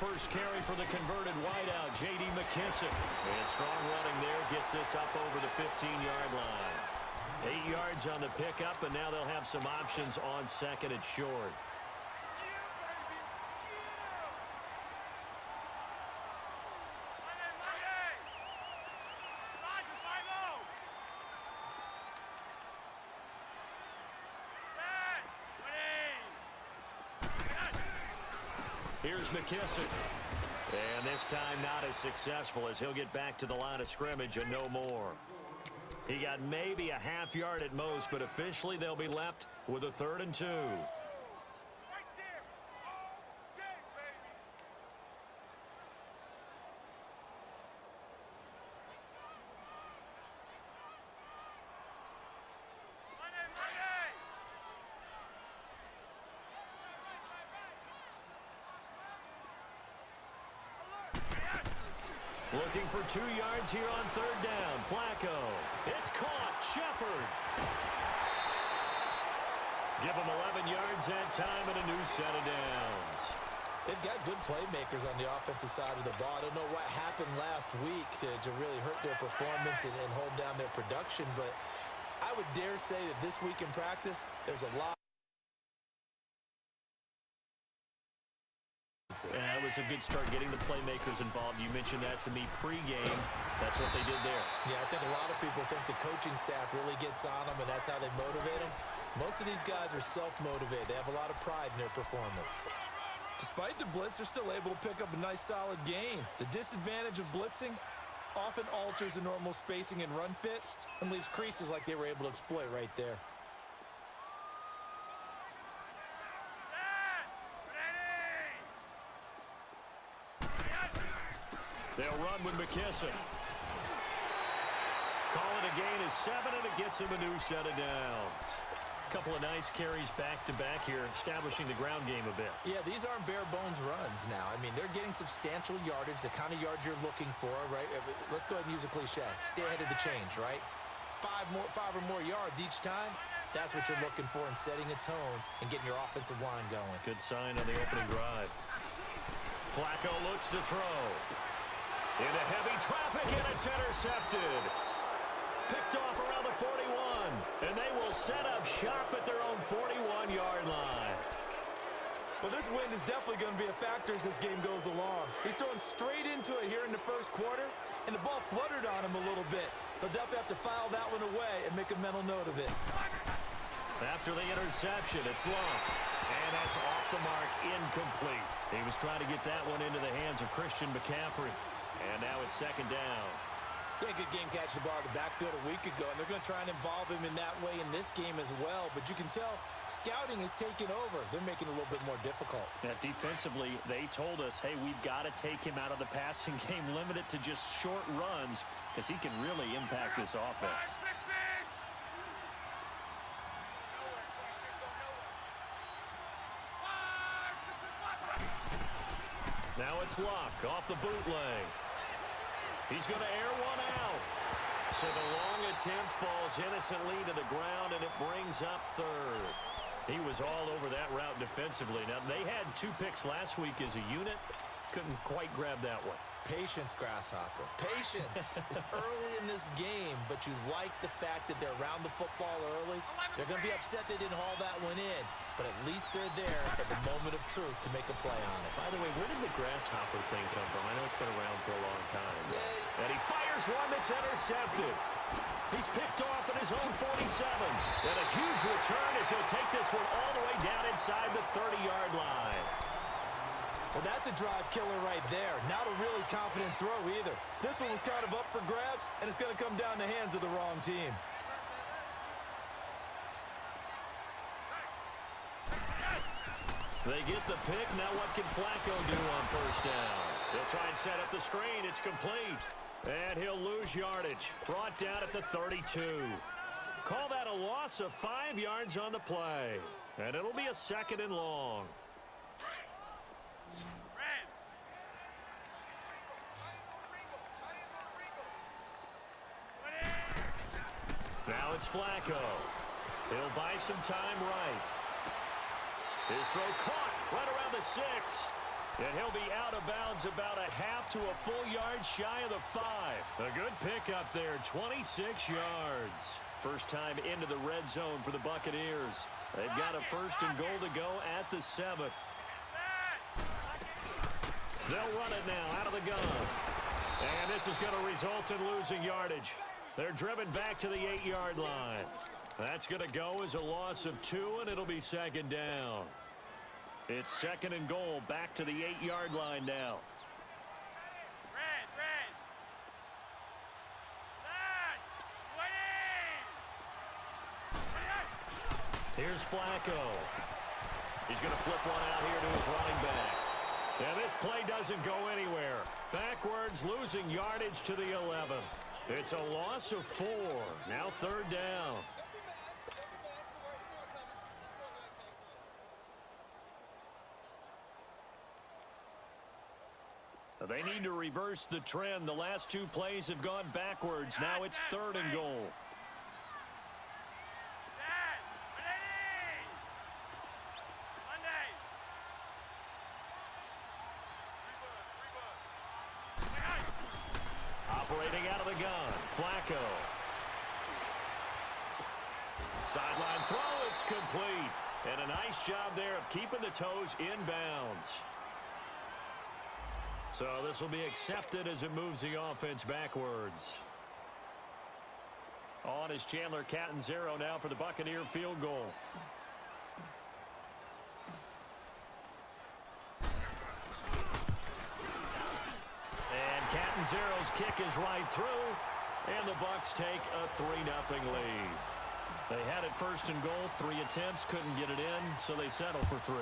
First carry for the converted wideout, J.D. McKissick. And strong running there gets this up over the 15-yard line. 8 yards on the pickup, and now they'll have some options on second and short. Here's McKissick. And this time not as successful as he'll get back to the line of scrimmage and no more. He got maybe a half yard at most, but officially they'll be left with a 3rd and 2. Looking for 2 yards here on 3rd down. Flacco. It's caught. Shepard. Give him 11 yards that time and a new set of downs. They've got good playmakers on the offensive side of the ball. I don't know what happened last week to really hurt their performance and hold down their production, but I would dare say that this week in practice, there's a lot. That was a good start getting the playmakers involved. You mentioned that to me pregame. That's what they did there. Yeah, I think a lot of people think the coaching staff really gets on them, and that's how they motivate them. Most of these guys are self-motivated. They have a lot of pride in their performance. Despite the blitz, they're still able to pick up a nice, solid gain. The disadvantage of blitzing often alters the normal spacing and run fits and leaves creases like they were able to exploit right there. They'll run with McKissick. Call it a gain of 7, and it gets him a new set of downs. A couple of nice carries back-to-back here, establishing the ground game a bit. Yeah, these aren't bare-bones runs now. I mean, they're getting substantial yardage, the kind of yards you're looking for, right? Let's go ahead and use a cliche. Stay ahead of the change, right? 5 or more yards each time. That's what you're looking for in setting a tone and getting your offensive line going. Good sign on the opening drive. Flacco looks to throw. Into heavy traffic, and it's intercepted. Picked off around the 41, and they will set up shop at their own 41-yard line. Well, this wind is definitely going to be a factor as this game goes along. He's throwing straight into it here in the first quarter, and the ball fluttered on him a little bit. They'll definitely have to file that one away and make a mental note of it. After the interception, it's long. And that's off the mark, incomplete. He was trying to get that one into the hands of Christian McCaffrey. And now it's 2nd down. They had a good game catching the ball in the backfield a week ago, and they're going to try and involve him in that way in this game as well. But you can tell scouting is taking over. They're making it a little bit more difficult. Yeah, defensively, they told us, hey, we've got to take him out of the passing game, limit it to just short runs, because he can really impact this offense. Now it's Luck off the bootleg. He's going to air one out. So the long attempt falls innocently to the ground, and it brings up third. He was all over that route defensively. Now, they had 2 picks last week as a unit. Couldn't quite grab that one. Patience, Grasshopper. Patience. It's early in this game, but you like the fact that they're around the football early. They're going to be upset they didn't haul that one in, but at least they're there at the moment of truth to make a play on it. By the way, where did the Grasshopper thing come from? I know it's been around for a long time. And he fires one that's intercepted. He's picked off at his own 47. And a huge return as he'll take this one all the way down inside the 30-yard line. Well, that's a drive killer right there. Not a really confident throw either. This one was kind of up for grabs, and it's going to come down the hands of the wrong team. They get the pick. Now what can Flacco do on first down? He'll try and set up the screen. It's complete. And he'll lose yardage. Brought down at the 32. Call that a loss of 5 yards on the play. And it'll be a 2nd and long. Now it's Flacco. He'll buy some time right. His throw caught right around the 6. And he'll be out of bounds about a half to a full yard shy of the 5. A good pickup there, 26 yards. First time into the red zone for the Buccaneers. They've got a 1st and goal to go at the 7. They'll run it now out of the gun. And this is going to result in losing yardage. They're driven back to the 8-yard line. That's going to go as a loss of 2, and it'll be 2nd down. It's 2nd and goal, back to the 8-yard line now. Here's Flacco. He's going to flip one out here to his running back. And this play doesn't go anywhere. Backwards, losing yardage to the 11. It's a loss of 4. Now 3rd down. They need to reverse the trend. The last 2 plays have gone backwards. Now it's 3rd and goal. Operating out of the gun, Flacco. Sideline throw, it's complete. And a nice job there of keeping the toes inbounds. So this will be accepted as it moves the offense backwards. On is Chandler Catanzaro now for the Buccaneer field goal. And Catanzaro's kick is right through. And the Bucs take a 3-0 lead. They had it 1st and goal, 3 attempts, couldn't get it in, so they settle for 3.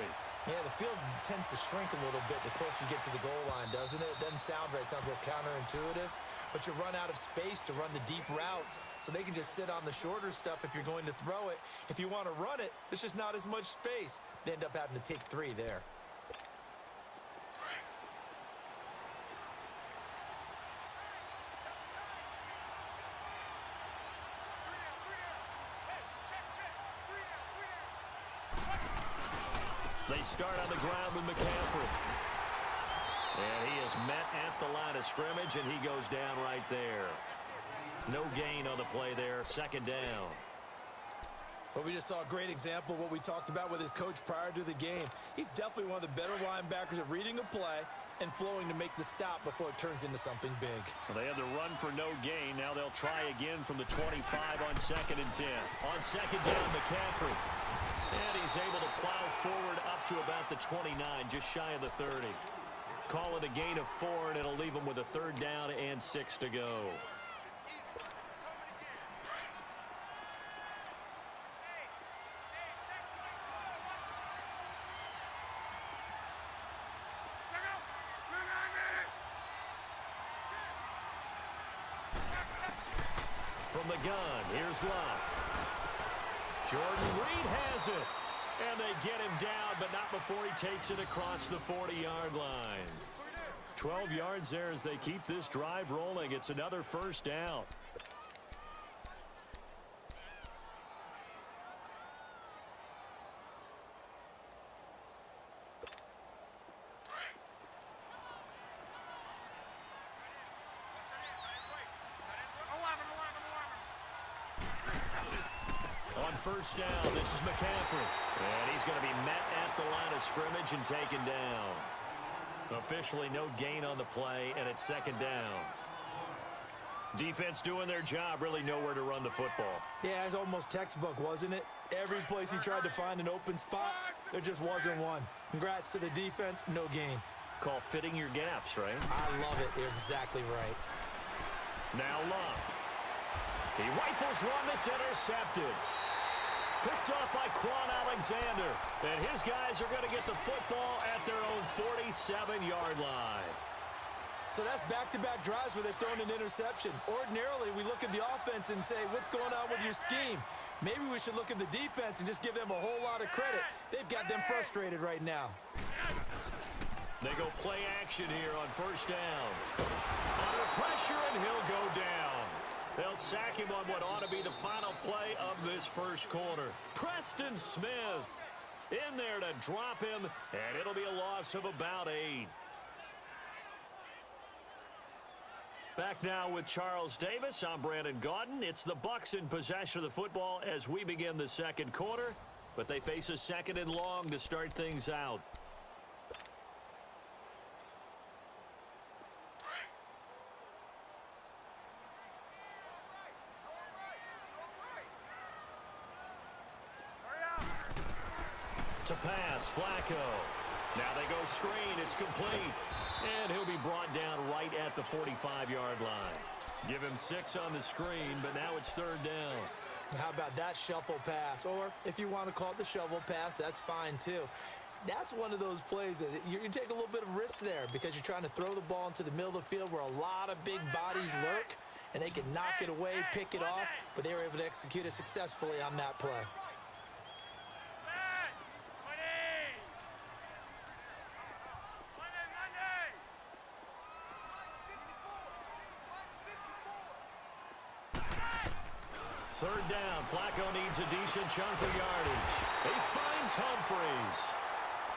Yeah, the field tends to shrink a little bit the closer you get to the goal line, doesn't it? It doesn't sound right. It sounds a little counterintuitive. But you run out of space to run the deep routes, so they can just sit on the shorter stuff if you're going to throw it. If you want to run it, there's just not as much space. They end up having to take 3 there. They start on the ground with McCaffrey. And he is met at the line of scrimmage, and he goes down right there. No gain on the play there, 2nd down. Well, we just saw a great example of what we talked about with his coach prior to the game. He's definitely one of the better linebackers at reading a play and flowing to make the stop before it turns into something big. Well, they had the run for no gain. Now they'll try again from the 25 on 2nd and 10. On 2nd down, McCaffrey. And he's able to plow forward up to about the 29, just shy of the 30. Call it a gain of 4, and it'll leave him with a 3rd down and 6 to go. From the gun, here's Luck. Jordan Reed has it. And they get him down, but not before he takes it across the 40-yard line. 12 yards there as they keep this drive rolling. It's another first down. On first down, this is McCaffrey. And he's going to be met at the line of scrimmage and taken down. Officially no gain on the play, and it's second down. Defense doing their job, really nowhere to run the football. Yeah, it's almost textbook, wasn't it? Every place he tried to find an open spot, there just wasn't one. Congrats to the defense, no gain. Call fitting your gaps, right? I love it. You're exactly right. Now Love. He rifles one that's intercepted. Picked off by Quan Alexander. And his guys are going to get the football at their own 47-yard line. So that's back-to-back drives where they've thrown an interception. Ordinarily, we look at the offense and say, what's going on with your scheme? Maybe we should look at the defense and just give them a whole lot of credit. They've got them frustrated right now. They go play action here on first down. Under pressure, and he'll go down. They'll sack him on what ought to be the final play of this first quarter. Preston Smith in there to drop him, and it'll be a loss of about 8. Back now with Charles Davis. I'm Brandon Gaudin. It's the Bucs in possession of the football as we begin the second quarter, but they face a second and long to start things out. To pass, Flacco. Now they go screen. It's complete. And he'll be brought down right at the 45-yard line. Give him 6 on the screen, but now it's third down. How about that shuffle pass? Or if you want to call it the shovel pass, that's fine too. That's one of those plays that you take a little bit of risk there because you're trying to throw the ball into the middle of the field where a lot of big bodies lurk, and they can knock it away, pick it off, but they were able to execute it successfully on that play. Third down, Flacco needs a decent chunk of yardage. He finds Humphries.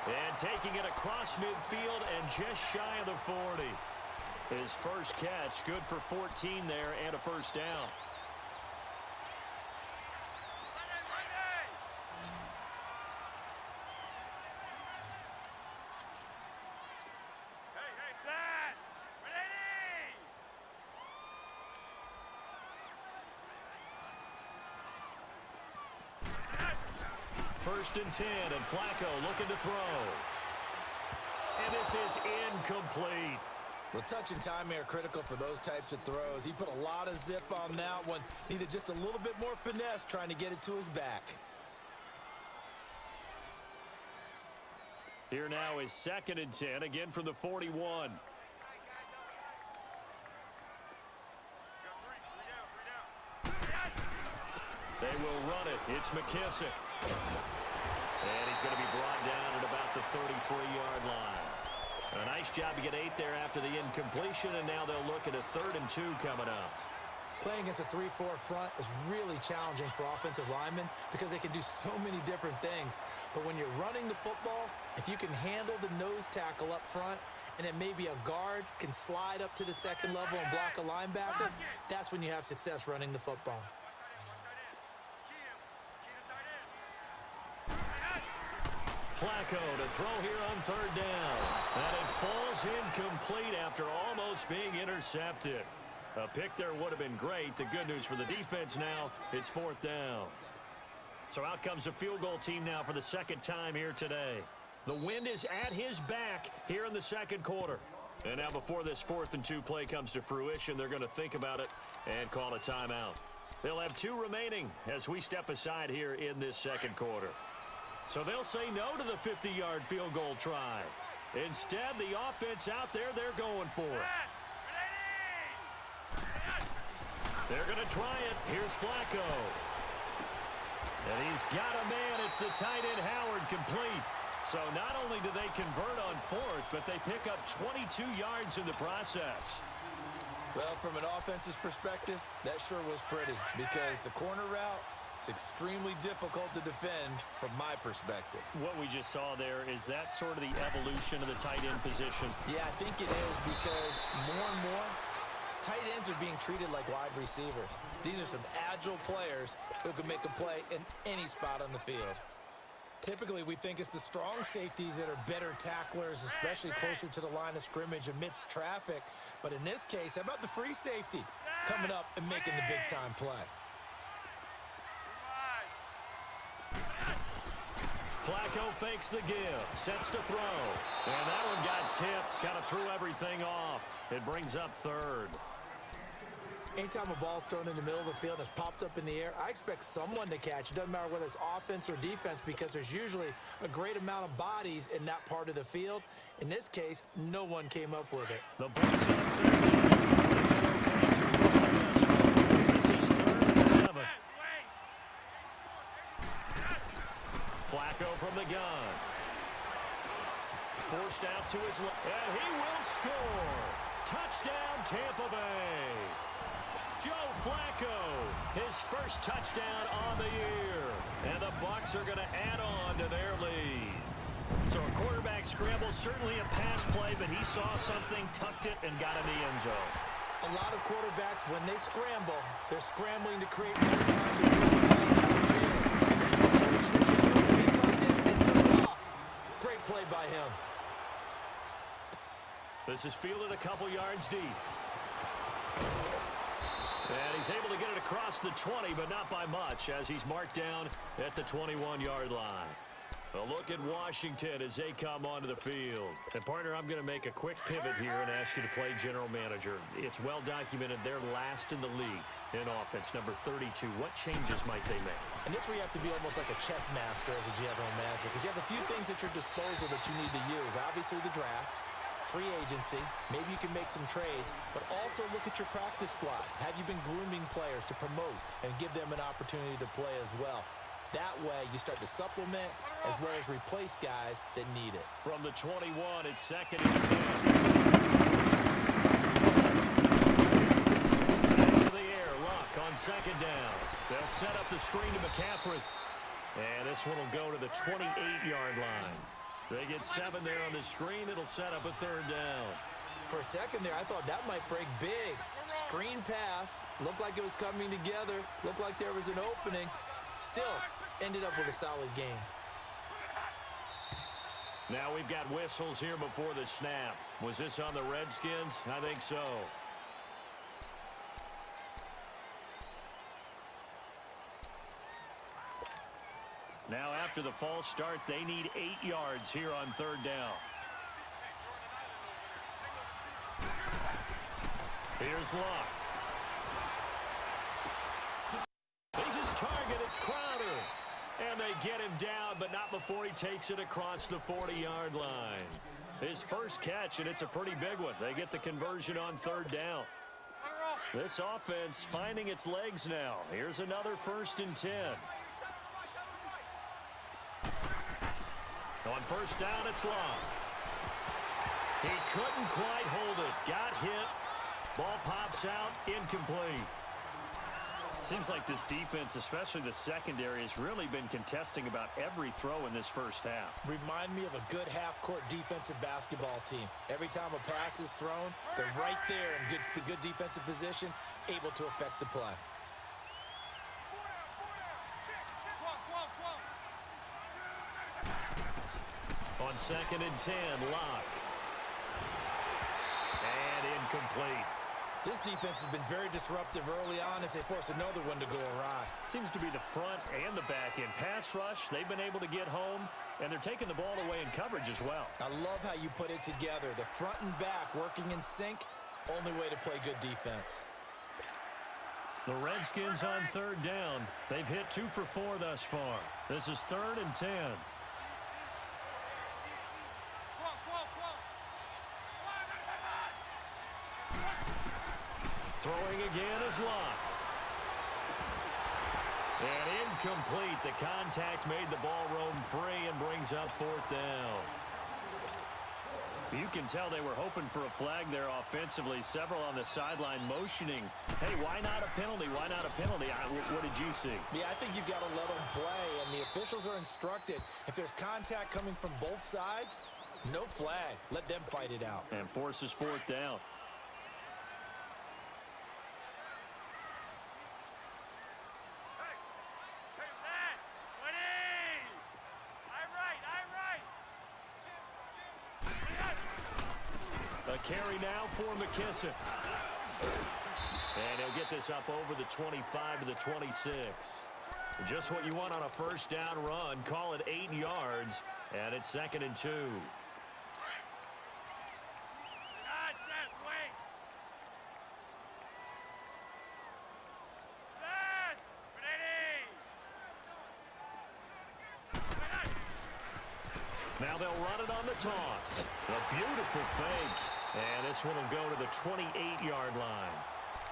And taking it across midfield and just shy of the 40. His first catch, good for 14 there and a first down. First and 10, and Flacco looking to throw. And this is incomplete. Well, touch and timing are critical for those types of throws. He put a lot of zip on that one. Needed just a little bit more finesse trying to get it to his back. Here now is second and 10, again from the 41. They will run it. It's McKissick. And he's going to be brought down at about the 33-yard line. A nice job to get 8 there after the incompletion, and now they'll look at a 3rd and 2 coming up. Playing against a 3-4 front is really challenging for offensive linemen because they can do so many different things. But when you're running the football, if you can handle the nose tackle up front, and then maybe a guard can slide up to the second level and block a linebacker, that's when you have success running the football. Flacco to throw here on third down. And it falls incomplete after almost being intercepted. A pick there would have been great. The good news for the defense now, it's 4th down. So out comes the field goal team now for the second time here today. The wind is at his back here in the second quarter. And now before this 4th and 2 play comes to fruition, they're going to think about it and call a timeout. They'll have 2 remaining as we step aside here in this second quarter. So they'll say no to the 50-yard field goal try. Instead, the offense out there, they're going for it. They're going to try it. Here's Flacco. And he's got a man. It's the tight end, Howard, complete. So not only do they convert on fourth, but they pick up 22 yards in the process. Well, from an offense's perspective, that sure was pretty because the corner route, it's extremely difficult to defend from my perspective. What we just saw there, is that sort of the evolution of the tight end position? Yeah, I think it is because more and more, tight ends are being treated like wide receivers. These are some agile players who can make a play in any spot on the field. Typically, we think it's the strong safeties that are better tacklers, especially closer to the line of scrimmage amidst traffic. But in this case, how about the free safety coming up and making the big-time play? Flacco fakes the give, sets to throw. And that one got tipped, kind of threw everything off. It brings up third. Anytime a ball's thrown in the middle of the field and it's popped up in the air, I expect someone to catch. It doesn't matter whether it's offense or defense because there's usually a great amount of bodies in that part of the field. In this case, no one came up with it. The Bucs on third down. This is 3rd and 7. Flacco from the gun. Forced out to his left, and he will score. Touchdown, Tampa Bay. Joe Flacco, his first touchdown on the year. And the Bucs are going to add on to their lead. So a quarterback scramble, certainly a pass play, but he saw something, tucked it, and got in the end zone. A lot of quarterbacks, when they scramble, they're scrambling to create more time to throw the ball downfield. In this situation, he tucked it and took it off. Great play by him. This is fielded a couple yards deep. And he's able to get it across the 20, but not by much, as he's marked down at the 21-yard line. A look at Washington as they come onto the field. And, partner, I'm going to make a quick pivot here and ask you to play general manager. It's well documented they're last in the league in offense, number 32. What changes might they make? And this is where you have to be almost like a chess master as a general manager because you have a few things at your disposal that you need to use. Obviously, the draft. Free agency, maybe you can make some trades, but also look at your practice squad. Have you been grooming players to promote and give them an opportunity to play as well? That way, you start to supplement as well as replace guys that need it. From the 21, it's 2nd and 10. Back to the air, Luck on 2nd down. They'll set up the screen to McCaffrey. And this one will go to the 28-yard line. They get 7 there on the screen. It'll set up a 3rd down. For a second there, I thought that might break big. Screen pass. Looked like it was coming together. Looked like there was an opening. Still, ended up with a solid game. Now we've got whistles here before the snap. Was this on the Redskins? I think so. Now after the false start, they need 8 yards here on 3rd down. Here's Luck. They just target, it's Crowder. And they get him down, but not before he takes it across the 40-yard line. His first catch, and it's a pretty big one. They get the conversion on 3rd down. This offense finding its legs now. Here's another 1st and 10. On 1st down, it's Long. He couldn't quite hold it. Got hit. Ball pops out. Incomplete. Seems like this defense, especially the secondary, has really been contesting about every throw in this first half. Remind me of a good half-court defensive basketball team. Every time a pass is thrown, they're right there in good defensive position, able to affect the play. On 2nd and 10, Lock. And incomplete. This defense has been very disruptive early on as they force another one to go awry. Seems to be the front and the back end. Pass rush, they've been able to get home, and they're taking the ball away in coverage as well. I love how you put it together. The front and back working in sync, only way to play good defense. The Redskins on 3rd down. They've hit 2 for 4 thus far. This is 3rd and 10. Throwing again is Locke. And incomplete. The contact made the ball roam free and brings up fourth down. You can tell they were hoping for a flag there offensively. Several on the sideline motioning. Hey, why not a penalty? Why not a penalty? What did you see? Yeah, I think you've got to let them play, and the officials are instructed. If there's contact coming from both sides, no flag. Let them fight it out. And forces fourth down. A carry now for McKissick. And he'll get this up over the 25 to the 26. Just what you want on a first down run. Call it 8 yards, and it's 2nd and 2. Now they'll run it on the toss. A beautiful fake. And this one will go to the 28-yard line.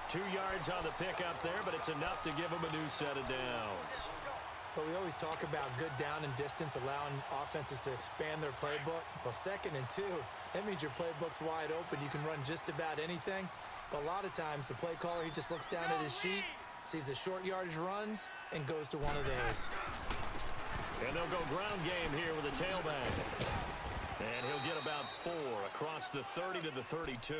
2 yards on the pickup there, but it's enough to give them a new set of downs. But we always talk about good down and distance, allowing offenses to expand their playbook. Well, 2nd and 2, that means your playbook's wide open. You can run just about anything. But a lot of times, the play caller, he just looks down at his sheet, sees the short yardage runs, and goes to one of those. And they'll go ground game here with a tailback. And he'll get about 4 across the 30 to the 32.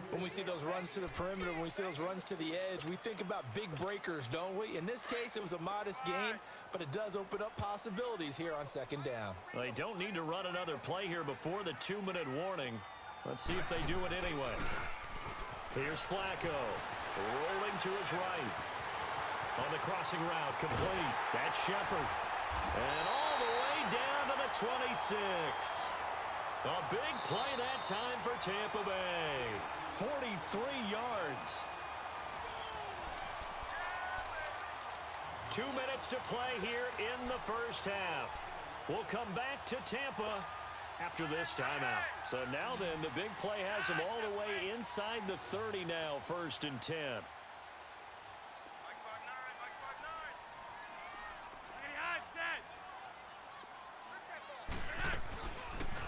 When we see those runs to the perimeter, when we see those runs to the edge, we think about big breakers, don't we? In this case, it was a modest gain, but it does open up possibilities here on 2nd down. They don't need to run another play here before the 2-minute warning. Let's see if they do it anyway. Here's Flacco, rolling to his right. On the crossing route, complete. That's Shepard. And all the way down to the 26. A big play that time for Tampa Bay. 43 yards. 2 minutes to play here in the first half. We'll come back to Tampa after this timeout. So now then, the big play has them all the way inside the 30 now, 1st and 10.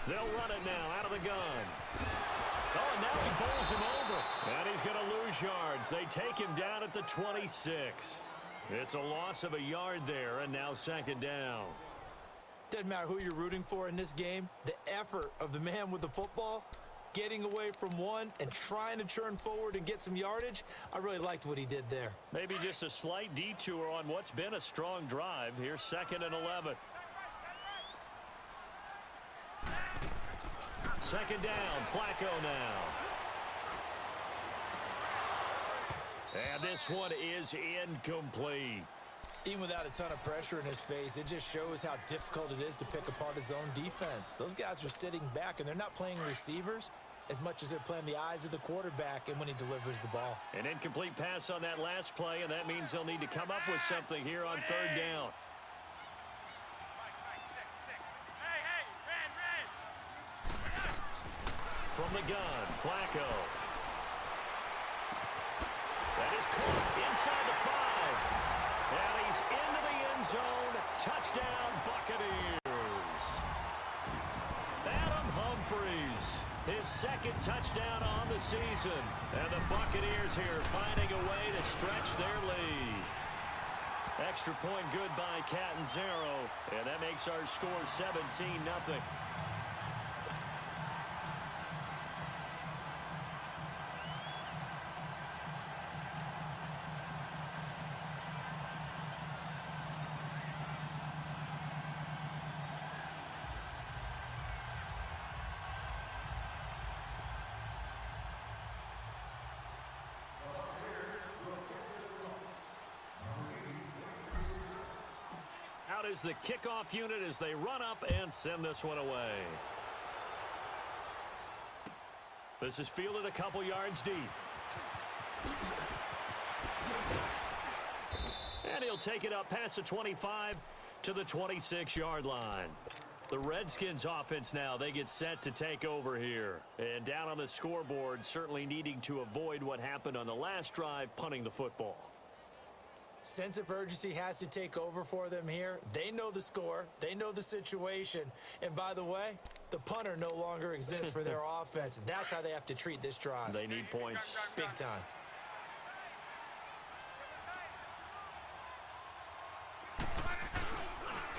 They'll run it now out of the gun. Oh, and now he bowls him over. And he's going to lose yards. They take him down at the 26. It's a loss of a yard there, and now 2nd down. Doesn't matter who you're rooting for in this game. The effort of the man with the football, getting away from one and trying to churn forward and get some yardage, I really liked what he did there. Maybe just a slight detour on what's been a strong drive. Here's 2nd and 11. 2nd down, Flacco now. And this one is incomplete. Even without a ton of pressure in his face, it just shows how difficult it is to pick apart his own defense. Those guys are sitting back, and they're not playing receivers as much as they're playing the eyes of the quarterback and when he delivers the ball. An incomplete pass on that last play, and that means they'll need to come up with something here on 3rd down. From the gun, Flacco. That is caught inside the 5. And he's into the end zone. Touchdown, Buccaneers. Adam Humphries, his 2nd touchdown on the season. And the Buccaneers here finding a way to stretch their lead. Extra point good by Catanzaro. And that makes our score 17-0. Is the kickoff unit as they run up and send this one away. This is fielded a couple yards deep. And he'll take it up past the 25 to the 26-yard line. The Redskins offense now, they get set to take over here. And down on the scoreboard, certainly needing to avoid what happened on the last drive, punting the football. Sense of urgency has to take over for them here. They know the score. They know the situation. And by the way, the punter no longer exists for their offense. That's how they have to treat this drive. They need points. Big time.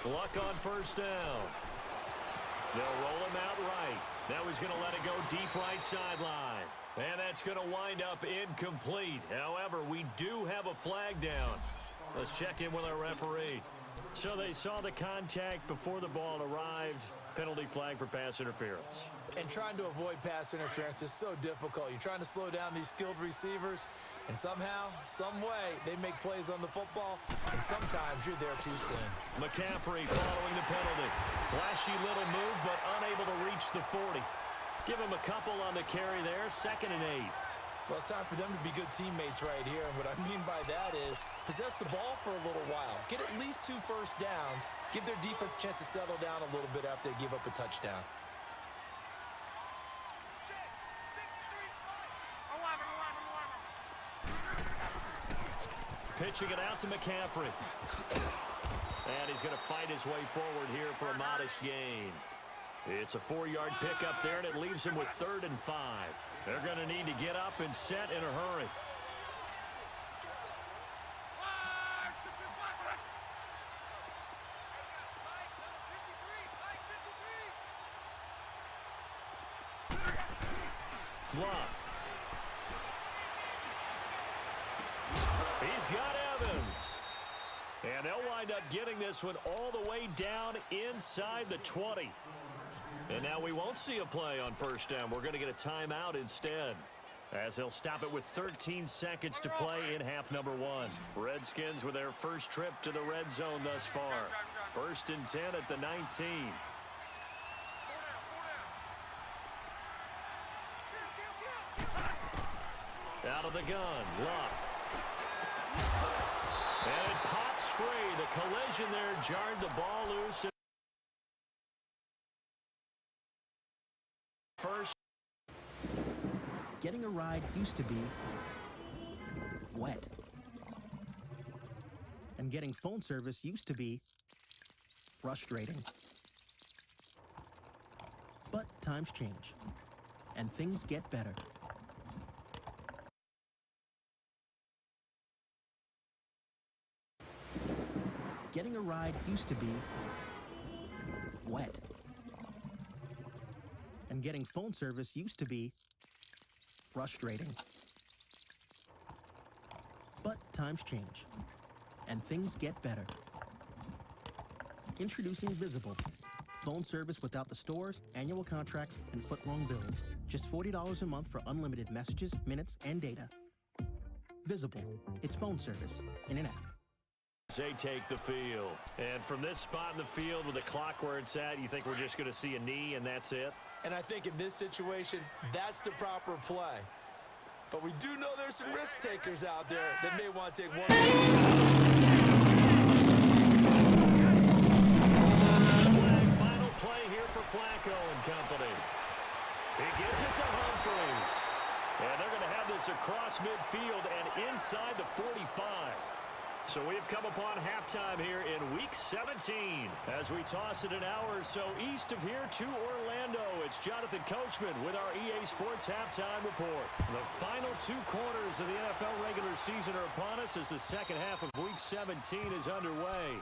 Luck on first down. They'll roll him out right. Now he's going to let it go deep right sideline. And that's going to wind up incomplete. However, we do have a flag down. Let's check in with our referee. So they saw the contact before the ball arrived. Penalty flag for pass interference. And trying to avoid pass interference is so difficult. You're trying to slow down these skilled receivers, and somehow, some way, they make plays on the football, and sometimes you're there too soon. McCaffrey following the penalty. Flashy little move, but unable to reach the 40. Give him a couple on the carry there, 2nd and 8. Well, it's time for them to be good teammates right here, and what I mean by that is possess the ball for a little while. Get at least 2 first downs. Give their defense a chance to settle down a little bit after they give up a touchdown. Pitching it out to McCaffrey. And he's going to fight his way forward here for a modest gain. It's a 4-yard pickup there, and it leaves him with 3rd and 5. They're going to need to get up and set in a hurry. Block. He's got Evans. And they'll wind up getting this one all the way down inside the 20. And now we won't see a play on first down. We're going to get a timeout instead, as they'll stop it with 13 seconds to play in half number 1. Redskins with their first trip to the red zone thus far. 1st and 10 at the 19. Out of the gun, Luck. And it pops free. The collision there jarred the ball loose. First. Getting a ride used to be wet. And getting phone service used to be frustrating. But times change, and things get better. Getting a ride used to be wet. And getting phone service used to be frustrating. But times change, and things get better. Introducing Visible. Phone service without the stores, annual contracts, and foot-long bills. Just $40 a month for unlimited messages, minutes, and data. Visible. It's phone service in an app. They take the field. And from this spot in the field with the clock where it's at, you think we're just going to see a knee and that's it? And I think in this situation, that's the proper play. But we do know there's some risk takers out there that may want to take one more shot. Flag, final play here for Flacco and company. He gives it to Humphries. And they're going to have this across midfield and inside the 45. So we've come upon halftime here in Week 17 as we toss it an hour or so east of here to Orlando. It's Jonathan Coachman with our EA Sports Halftime Report. The final 2 quarters of the NFL regular season are upon us as the second half of Week 17 is underway.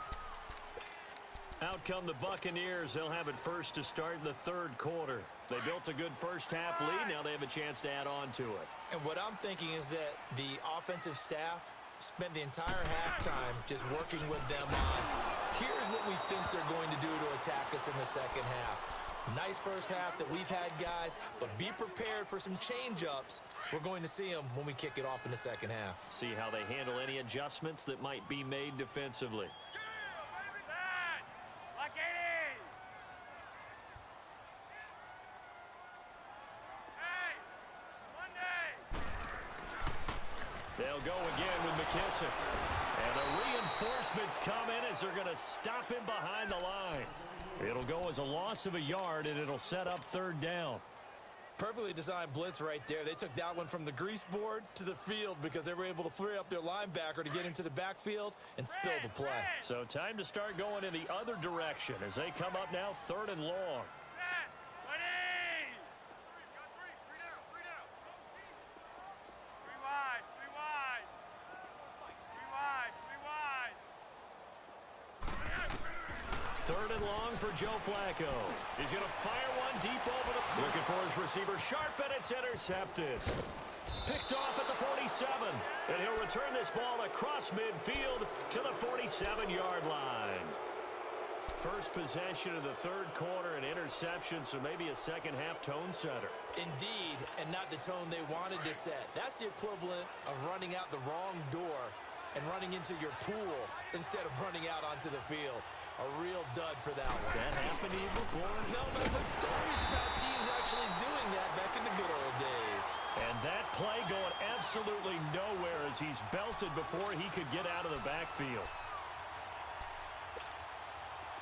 Out come the Buccaneers. They'll have it first to start in the 3rd quarter. They built a good first half lead. Now they have a chance to add on to it. And what I'm thinking is that the offensive staff spent the entire halftime just working with them on, here's what we think they're going to do to attack us in the second half. Nice first half that we've had, guys, but be prepared for some change-ups. We're going to see them when we kick it off in the second half. See how they handle any adjustments that might be made defensively. They'll go again with McKissick. And the reinforcements come in as they're going to stop him behind the line. It'll go as a loss of a yard, and it'll set up 3rd down. Perfectly designed blitz right there. They took that one from the grease board to the field because they were able to free up their linebacker to get into the backfield and spill the play. So time to start going in the other direction as they come up now 3rd and long. Third and long for Joe Flacco. He's going to fire one deep over the... Looking for his receiver sharp, and it's intercepted. Picked off at the 47. And he'll return this ball across midfield to the 47-yard line. First possession of the 3rd quarter, an interception, so maybe a second-half tone setter. Indeed, and not the tone they wanted to set. That's the equivalent of running out the wrong door and running into your pool instead of running out onto the field. A real dud for that one. Has that happened to you before? No, but I've heard stories about teams actually doing that back in the good old days. And that play going absolutely nowhere as he's belted before he could get out of the backfield.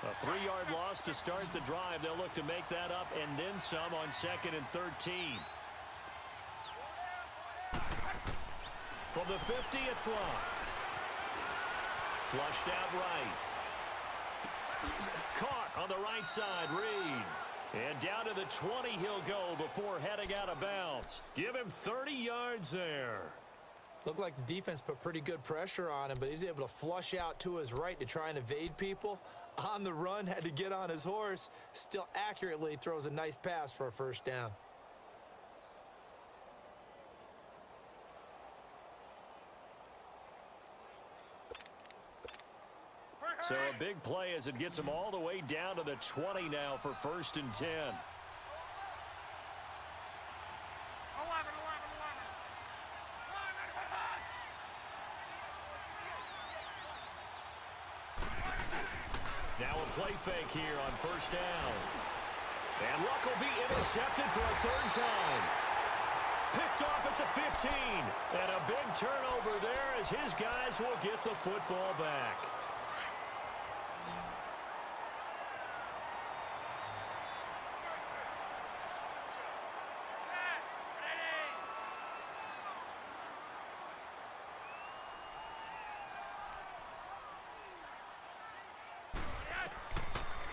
A 3-yard loss to start the drive. They'll look to make that up and then some on 2nd and 13. From the 50, it's long. Flushed out right. Caught on the right side, Reed. And down to the 20 he'll go before heading out of bounds. Give him 30 yards there. Looked like the defense put pretty good pressure on him, but he's able to flush out to his right to try and evade people. On the run, had to get on his horse. Still accurately throws a nice pass for a first down. So a big play as it gets him all the way down to the 20 now for 1st and 10. Now a play fake here on 1st down. And Luck will be intercepted for a 3rd time. Picked off at the 15. And a big turnover there as his guys will get the football back.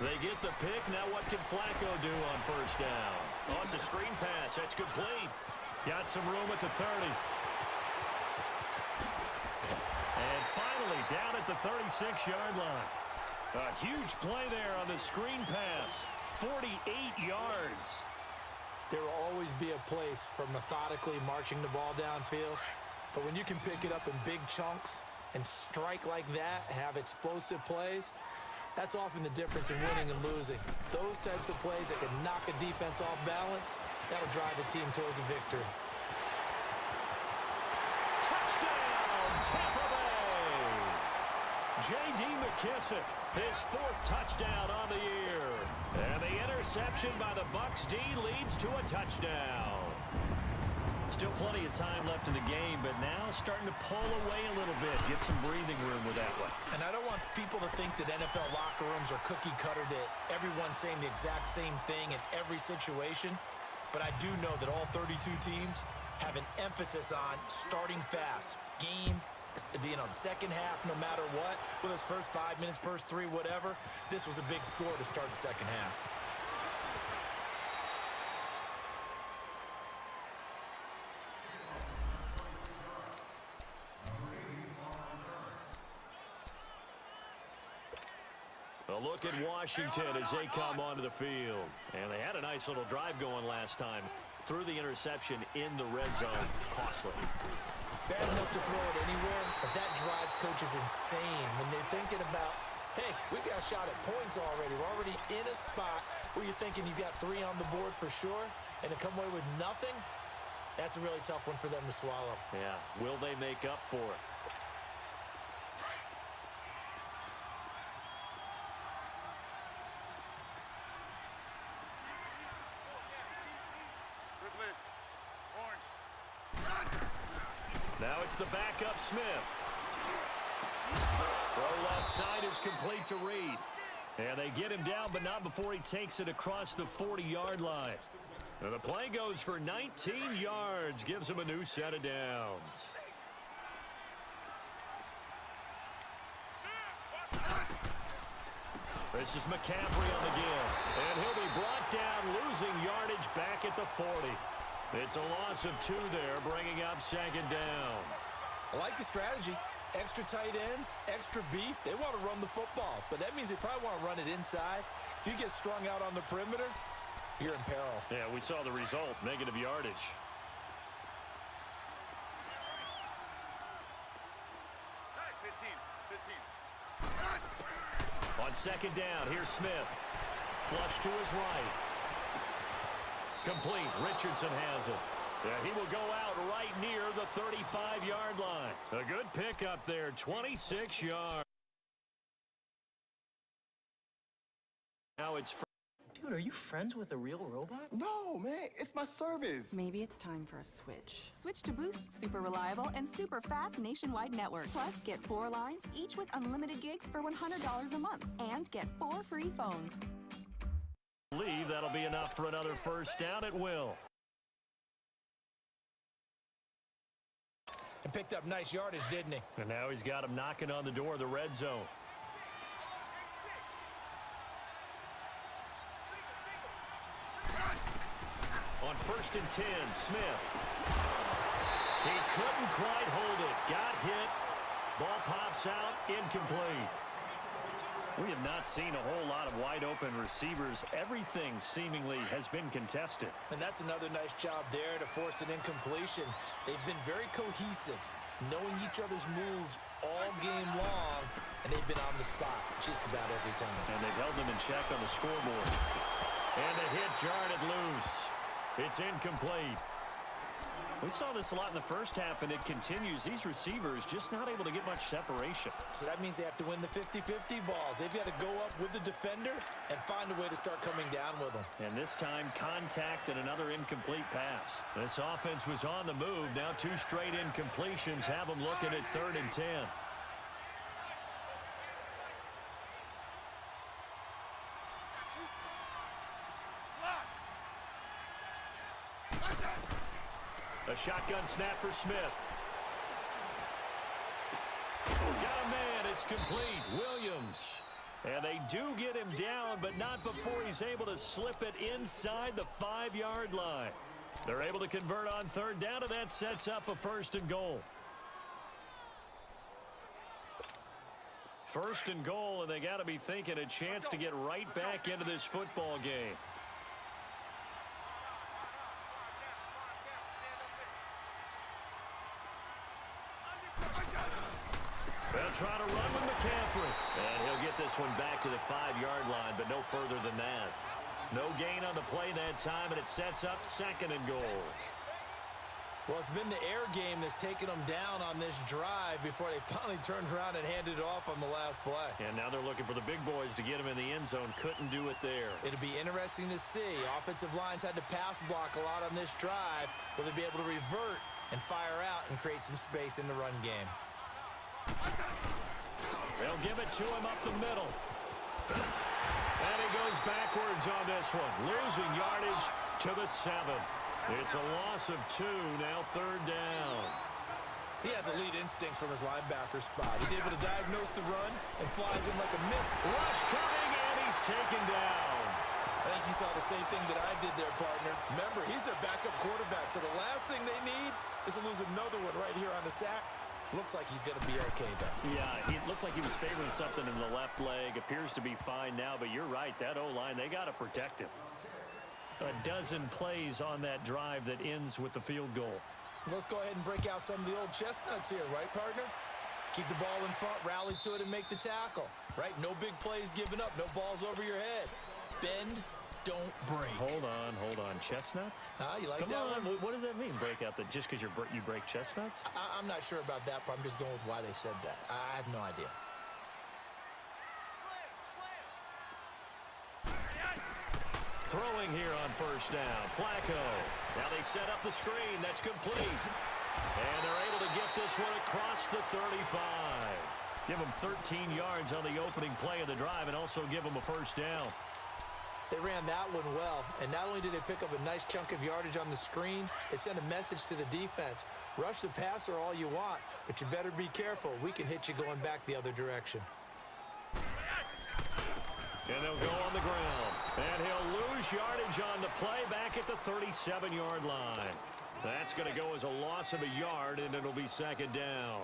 They get the pick. Now what can Flacco do on 1st down? Oh, it's a screen pass. That's complete. Got some room at the 30. And finally down at the 36-yard line. A huge play there on the screen pass. 48 yards. There will always be a place for methodically marching the ball downfield. But when you can pick it up in big chunks and strike like that, have explosive plays, that's often the difference in winning and losing. Those types of plays that can knock a defense off balance, that'll drive a team towards a victory. Touchdown, Tampa Bay! J.D. McKissick, his 4th touchdown on the year. And the interception by the Bucs D leads to a touchdown. Still plenty of time left in the game, but now starting to pull away a little bit. Get some breathing room with that one. And I don't want people to think that NFL locker rooms are cookie cutter, that everyone's saying the exact same thing in every situation. But I do know that all 32 teams have an emphasis on starting fast. Game, the second half, no matter what. With those first 5 minutes, first 3, whatever. This was a big score to start the second half. A look at Washington as they come onto the field. And they had a nice little drive going last time. Threw the interception in the red zone. Costly. Bad enough to throw it anywhere, but that drives coaches insane when they're thinking about, hey, we got a shot at points already. We're already in a spot where you're thinking you've got 3 on the board for sure, and to come away with nothing, that's a really tough one for them to swallow. Yeah, will they make up for it? Now it's the backup Smith. Throw left side is complete to Reed. And they get him down, but not before he takes it across the 40-yard line. And the play goes for 19 yards, gives him a new set of downs. This is McCaffrey on the give, and he'll be brought down, losing yardage back at the 40. It's a loss of 2 there, bringing up second down. I like the strategy. Extra tight ends, extra beef. They want to run the football, but that means they probably want to run it inside. If you get strung out on the perimeter, you're in peril. Yeah, we saw the result, negative yardage. On second down, here's Smith. Flush to his right. Complete. Richardson has it. Yeah, he will go out right near the 35-yard line. A good pickup there, 26 yards. Now it's... Dude, are you friends with a real robot? No, man, it's my service. Maybe it's time for a switch. Switch to Boost's super reliable and super fast nationwide network. Plus, get 4 lines, each with unlimited gigs for $100 a month. And get 4 free phones. Believe that'll be enough for another first down at will. And picked up nice yardage, didn't he? And now he's got him knocking on the door of the red zone. On 1st and 10, Smith. He couldn't quite hold it. Got hit. Ball pops out. Incomplete. We have not seen a whole lot of wide-open receivers. Everything seemingly has been contested. And that's another nice job there to force an incompletion. They've been very cohesive, knowing each other's moves all game long, and they've been on the spot just about every time. And they've held them in check on the scoreboard. And the hit jarred it loose. It's incomplete. We saw this a lot in the first half, and it continues. These receivers just not able to get much separation. So that means they have to win the 50-50 balls. They've got to go up with the defender and find a way to start coming down with them. And this time, contact and another incomplete pass. This offense was on the move. Now 2 straight incompletions have them looking at 3rd and 10. A shotgun snap for Smith. Got a man. It's complete. Williams. And they do get him down, but not before he's able to slip it inside the 5-yard line. They're able to convert on 3rd down, and that sets up a 1st and goal. 1st and goal, and they got to be thinking a chance to get right back into this football game. They'll try to run with McCaffrey. And he'll get this one back to the 5-yard line, but no further than that. No gain on the play that time, and it sets up 2nd and goal. Well, it's been the air game that's taken them down on this drive before they finally turned around and handed it off on the last play. And now they're looking for the big boys to get him in the end zone. Couldn't do it there. It'll be interesting to see. Offensive lines had to pass block a lot on this drive. Will they be able to revert and fire out and create some space in the run game? They'll give it to him up the middle. And he goes backwards on this one, losing yardage to the 7. It's a loss of 2, now 3rd down. He has elite instincts from his linebacker spot. He's able to diagnose the run and flies in like a mist. Rush coming, and he's taken down. I think you saw the same thing that I did there, partner. Remember, he's their backup quarterback, so the last thing they need is to lose another one right here on the sack. Looks like he's going to be okay, though. Yeah, he looked like he was favoring something in the left leg. Appears to be fine now, but you're right. That O-line, they got to protect him. A dozen plays on that drive that ends with the field goal. Let's go ahead and break out some of the old chestnuts here, right, partner? Keep the ball in front, rally to it, and make the tackle, right? No big plays given up, no balls over your head. Bend, don't break. Hold on. Chestnuts? You like Come that on. one? What does that mean, break out? That just because you break chestnuts? I'm not sure about that, but I'm just going with why they said that. I have no idea. Throwing here on 1st down. Flacco. Now they set up the screen. That's complete. And they're able to get this one across the 35. Give them 13 yards on the opening play of the drive and also give them a 1st down. They ran that one well, and not only did they pick up a nice chunk of yardage on the screen, it sent a message to the defense. Rush the passer all you want, but you better be careful. We can hit you going back the other direction. And they'll go on the ground. And he'll lose yardage on the play back at the 37-yard line. That's going to go as a loss of a yard, and it'll be second down.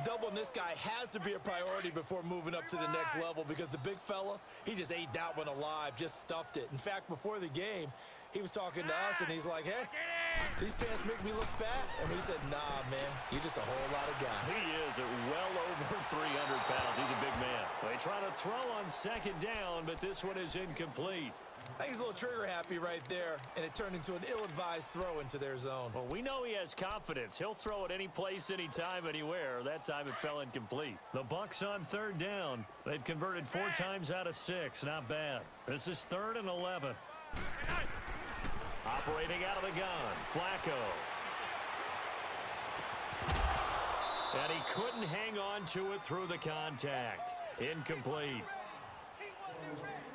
Doubling this guy has to be a priority before moving up to the next level because the big fella, he just ate that one alive, just stuffed it. In fact, before the game, he was talking to us, and he's like, hey, these pants make me look fat. And we said, nah, man, you're just a whole lot of guy. He is at well over 300 pounds. He's a big man. They try to throw on second down, but this one is incomplete. I think he's a little trigger happy right there, and it turned into an ill-advised throw into their zone. Well, we know he has confidence. He'll throw it any place, anytime, anywhere. That time it fell incomplete. The Bucs on third down. They've converted 4 times out of 6. Not bad. This is 3rd and 11. Operating out of the gun, Flacco. And he couldn't hang on to it through the contact. Incomplete.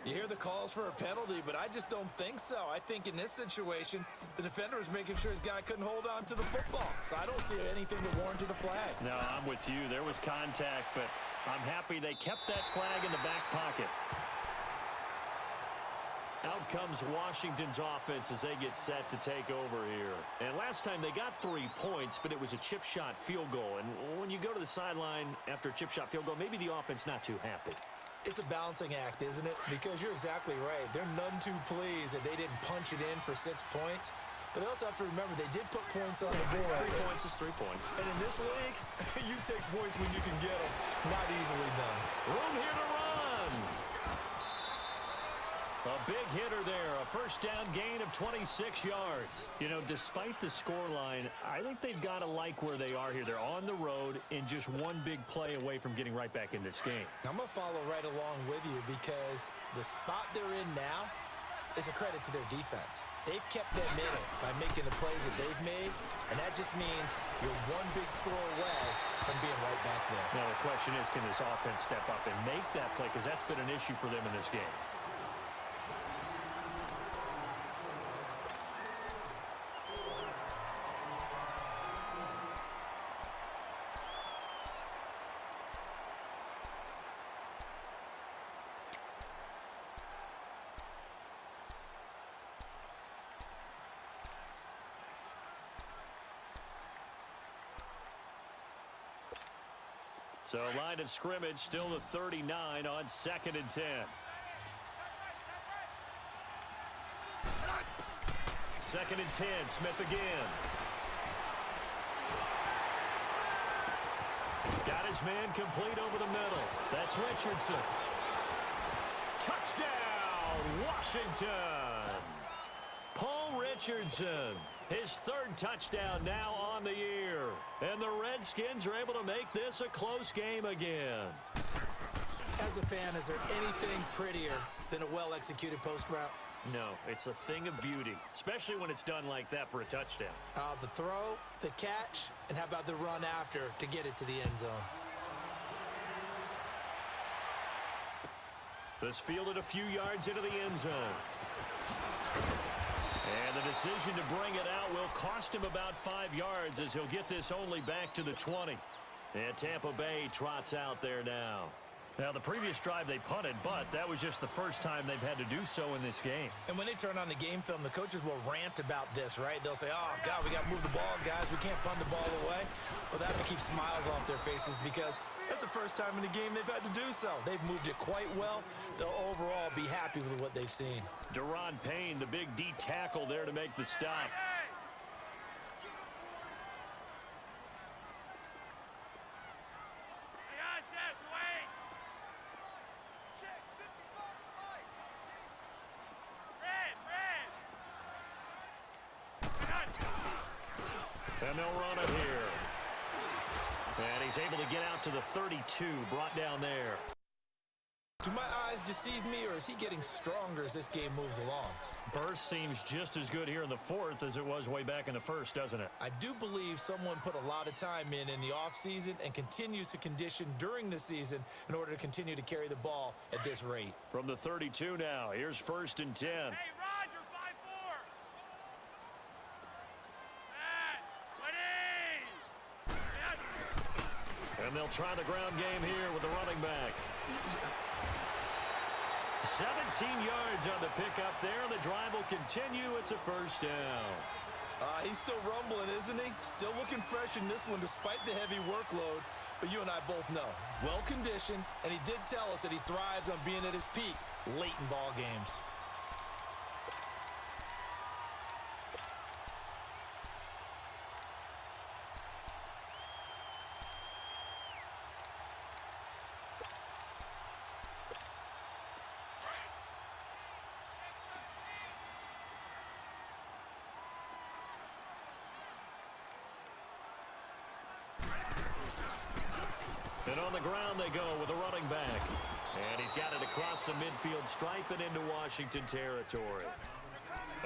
You hear the calls for a penalty, but I just don't think so. I think in this situation, the defender was making sure his guy couldn't hold on to the football. So I don't see anything to warrant the flag. No, I'm with you. There was contact, but I'm happy they kept that flag in the back pocket. Out comes Washington's offense as they get set to take over here. And last time they got 3 points, but it was a chip shot field goal. And when you go to the sideline after a chip shot field goal, maybe the offense not too happy. It's a balancing act, isn't it? Because you're exactly right. They're none too pleased that they didn't punch it in for 6 points. But they also have to remember they did put points on the board. 3 points is 3 points. And in this league, you take points when you can get them. Not easily done. Room here to run. A big hitter there. A first down gain of 26 yards. You know, despite the scoreline, I think they've got to like where they are here. They're on the road and just one big play away from getting right back in this game. I'm going to follow right along with you because the spot they're in now is a credit to their defense. They've kept them in it by making the plays that they've made, and that just means you're one big score away from being right back there. Now, the question is, can this offense step up and make that play? Because that's been an issue for them in this game. So line of scrimmage still the 39 on 2nd and 10. 2nd and 10, Smith again. Got his man complete over the middle. That's Richardson. Touchdown, Washington. Paul Richardson, his 3rd touchdown now on the year. And the Redskins are able to make this a close game again. As a fan, is there anything prettier than a well-executed post route? No, it's a thing of beauty, especially when it's done like that for a touchdown. The throw, the catch, and how about the run after to get it to the end zone? This fielded a few yards into the end zone. And the decision to bring it out will cost him about 5 yards as he'll get this only back to the 20. And Tampa Bay trots out there now. Now, the previous drive they punted, but that was just the first time they've had to do so in this game. And when they turn on the game film, the coaches will rant about this, right? They'll say, oh, God, we got to move the ball, guys. We can't punt the ball away. Well, that will keep smiles off their faces because that's the first time in the game they've had to do so. They've moved it quite well. They'll overall be happy with what they've seen. Deron Payne, the big D tackle there to make the stop. And they'll run it here. And he's able to get out to the 32, brought down there. Do my eyes deceive me, or is he getting stronger as this game moves along? Burst seems just as good here in the fourth as it was way back in the first, doesn't it? I do believe someone put a lot of time in the offseason and continues to condition during the season in order to continue to carry the ball at this rate. From the 32 now, here's 1st and 10. Hey, Roger, 5-4. And they'll try the ground game here with the running back. 17 yards on the pickup there. The drive will continue. It's a 1st down. He's still rumbling, isn't he? Still looking fresh in this one despite the heavy workload. But you and I both know, well-conditioned, and he did tell us that he thrives on being at his peak late in ball games. And on the ground they go with a running back. And he's got it across the midfield stripe and into Washington territory.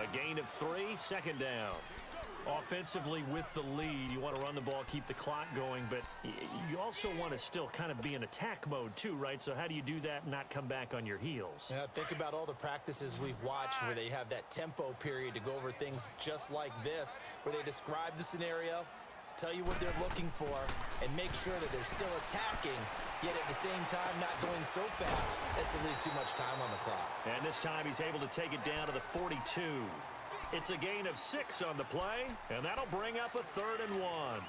A gain of 3, 2nd down. Offensively with the lead, you want to run the ball, keep the clock going, but you also want to still kind of be in attack mode too, right? So how do you do that and not come back on your heels? Yeah, think about all the practices we've watched where they have that tempo period to go over things just like this, where they describe the scenario, tell you what they're looking for, and make sure that they're still attacking, yet at the same time not going so fast as to leave too much time on the clock. And this time he's able to take it down to the 42. It's a gain of 6 on the play, and that'll bring up a 3rd and 1.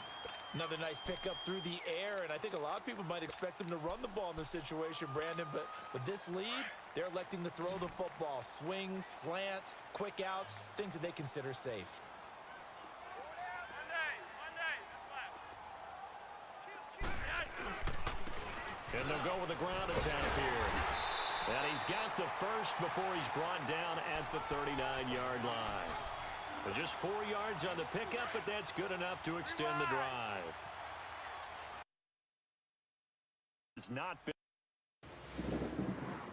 Another nice pickup through the air, and I think a lot of people might expect him to run the ball in this situation, Brandon, but with this lead, they're electing to throw the football. Swings, slants, quick outs, things that they consider safe. And they'll go with the ground attack here. And he's got the first before he's brought down at the 39-yard line. But just 4 yards on the pickup, but that's good enough to extend the drive. It's not been.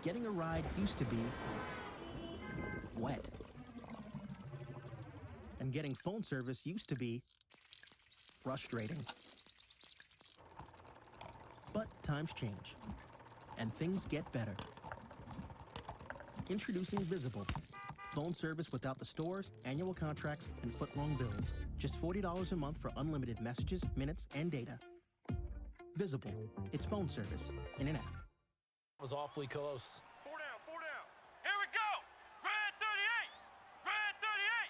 Getting a ride used to be wet. And getting phone service used to be frustrating. But times change, and things get better. Introducing Visible. Phone service without the stores, annual contracts, and foot-long bills. Just $40 a month for unlimited messages, minutes, and data. Visible. It's phone service in an app. That was awfully close. 4 down, 4 down. Here we go. Red 38. Red 38.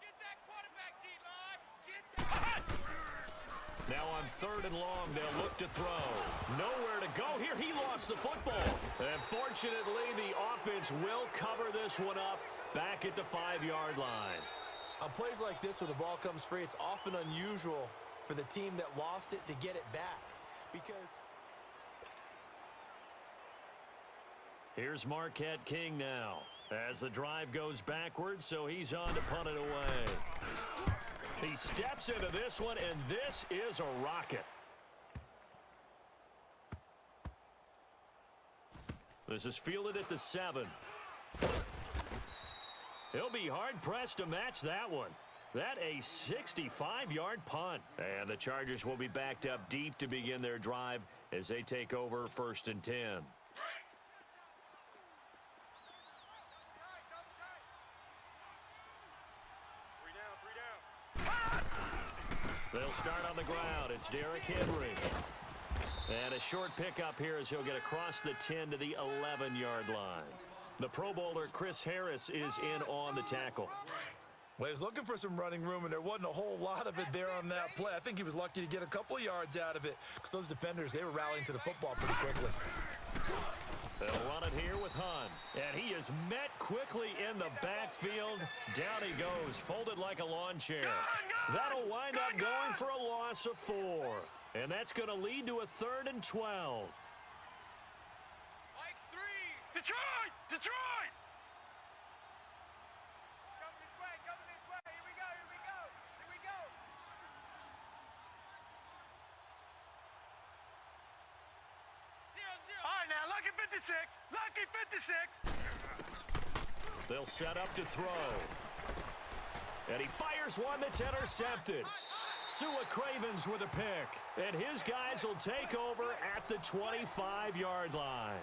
Get that quarterback, D-line. Get that. Now on 3rd and long, they'll look to throw. Nowhere to go here. He lost the football. And fortunately, the offense will cover this one up back at the 5-yard line. On plays like this where the ball comes free, it's often unusual for the team that lost it to get it back. Because here's Marquette King now as the drive goes backwards, so he's on to punt it away. He steps into this one, and this is a rocket. This is fielded at the 7. He'll be hard-pressed to match that one. That a 65-yard punt. And the Chargers will be backed up deep to begin their drive as they take over 1st and 10. They'll start on the ground. It's Derrick Henry. And a short pickup here as he'll get across the 10 to the 11-yard line. The Pro Bowler Chris Harris is in on the tackle. Well, he was looking for some running room, and there wasn't a whole lot of it there on that play. I think he was lucky to get a couple of yards out of it because those defenders, they were rallying to the football pretty quickly. They'll run it here with Hunt. And he is met quickly in the backfield. Down he goes, folded like a lawn chair. That'll wind up going for a loss of 4. And that's going to lead to a 3rd and 12. Mike 3. Detroit! Detroit! Come this way, come this way. Here we go, here we go. Here we go. All right, now, look at 57. 56. Lucky 56. They'll set up to throw. And he fires one that's intercepted. Sua Cravens with a pick. And his guys will take over at the 25-yard line.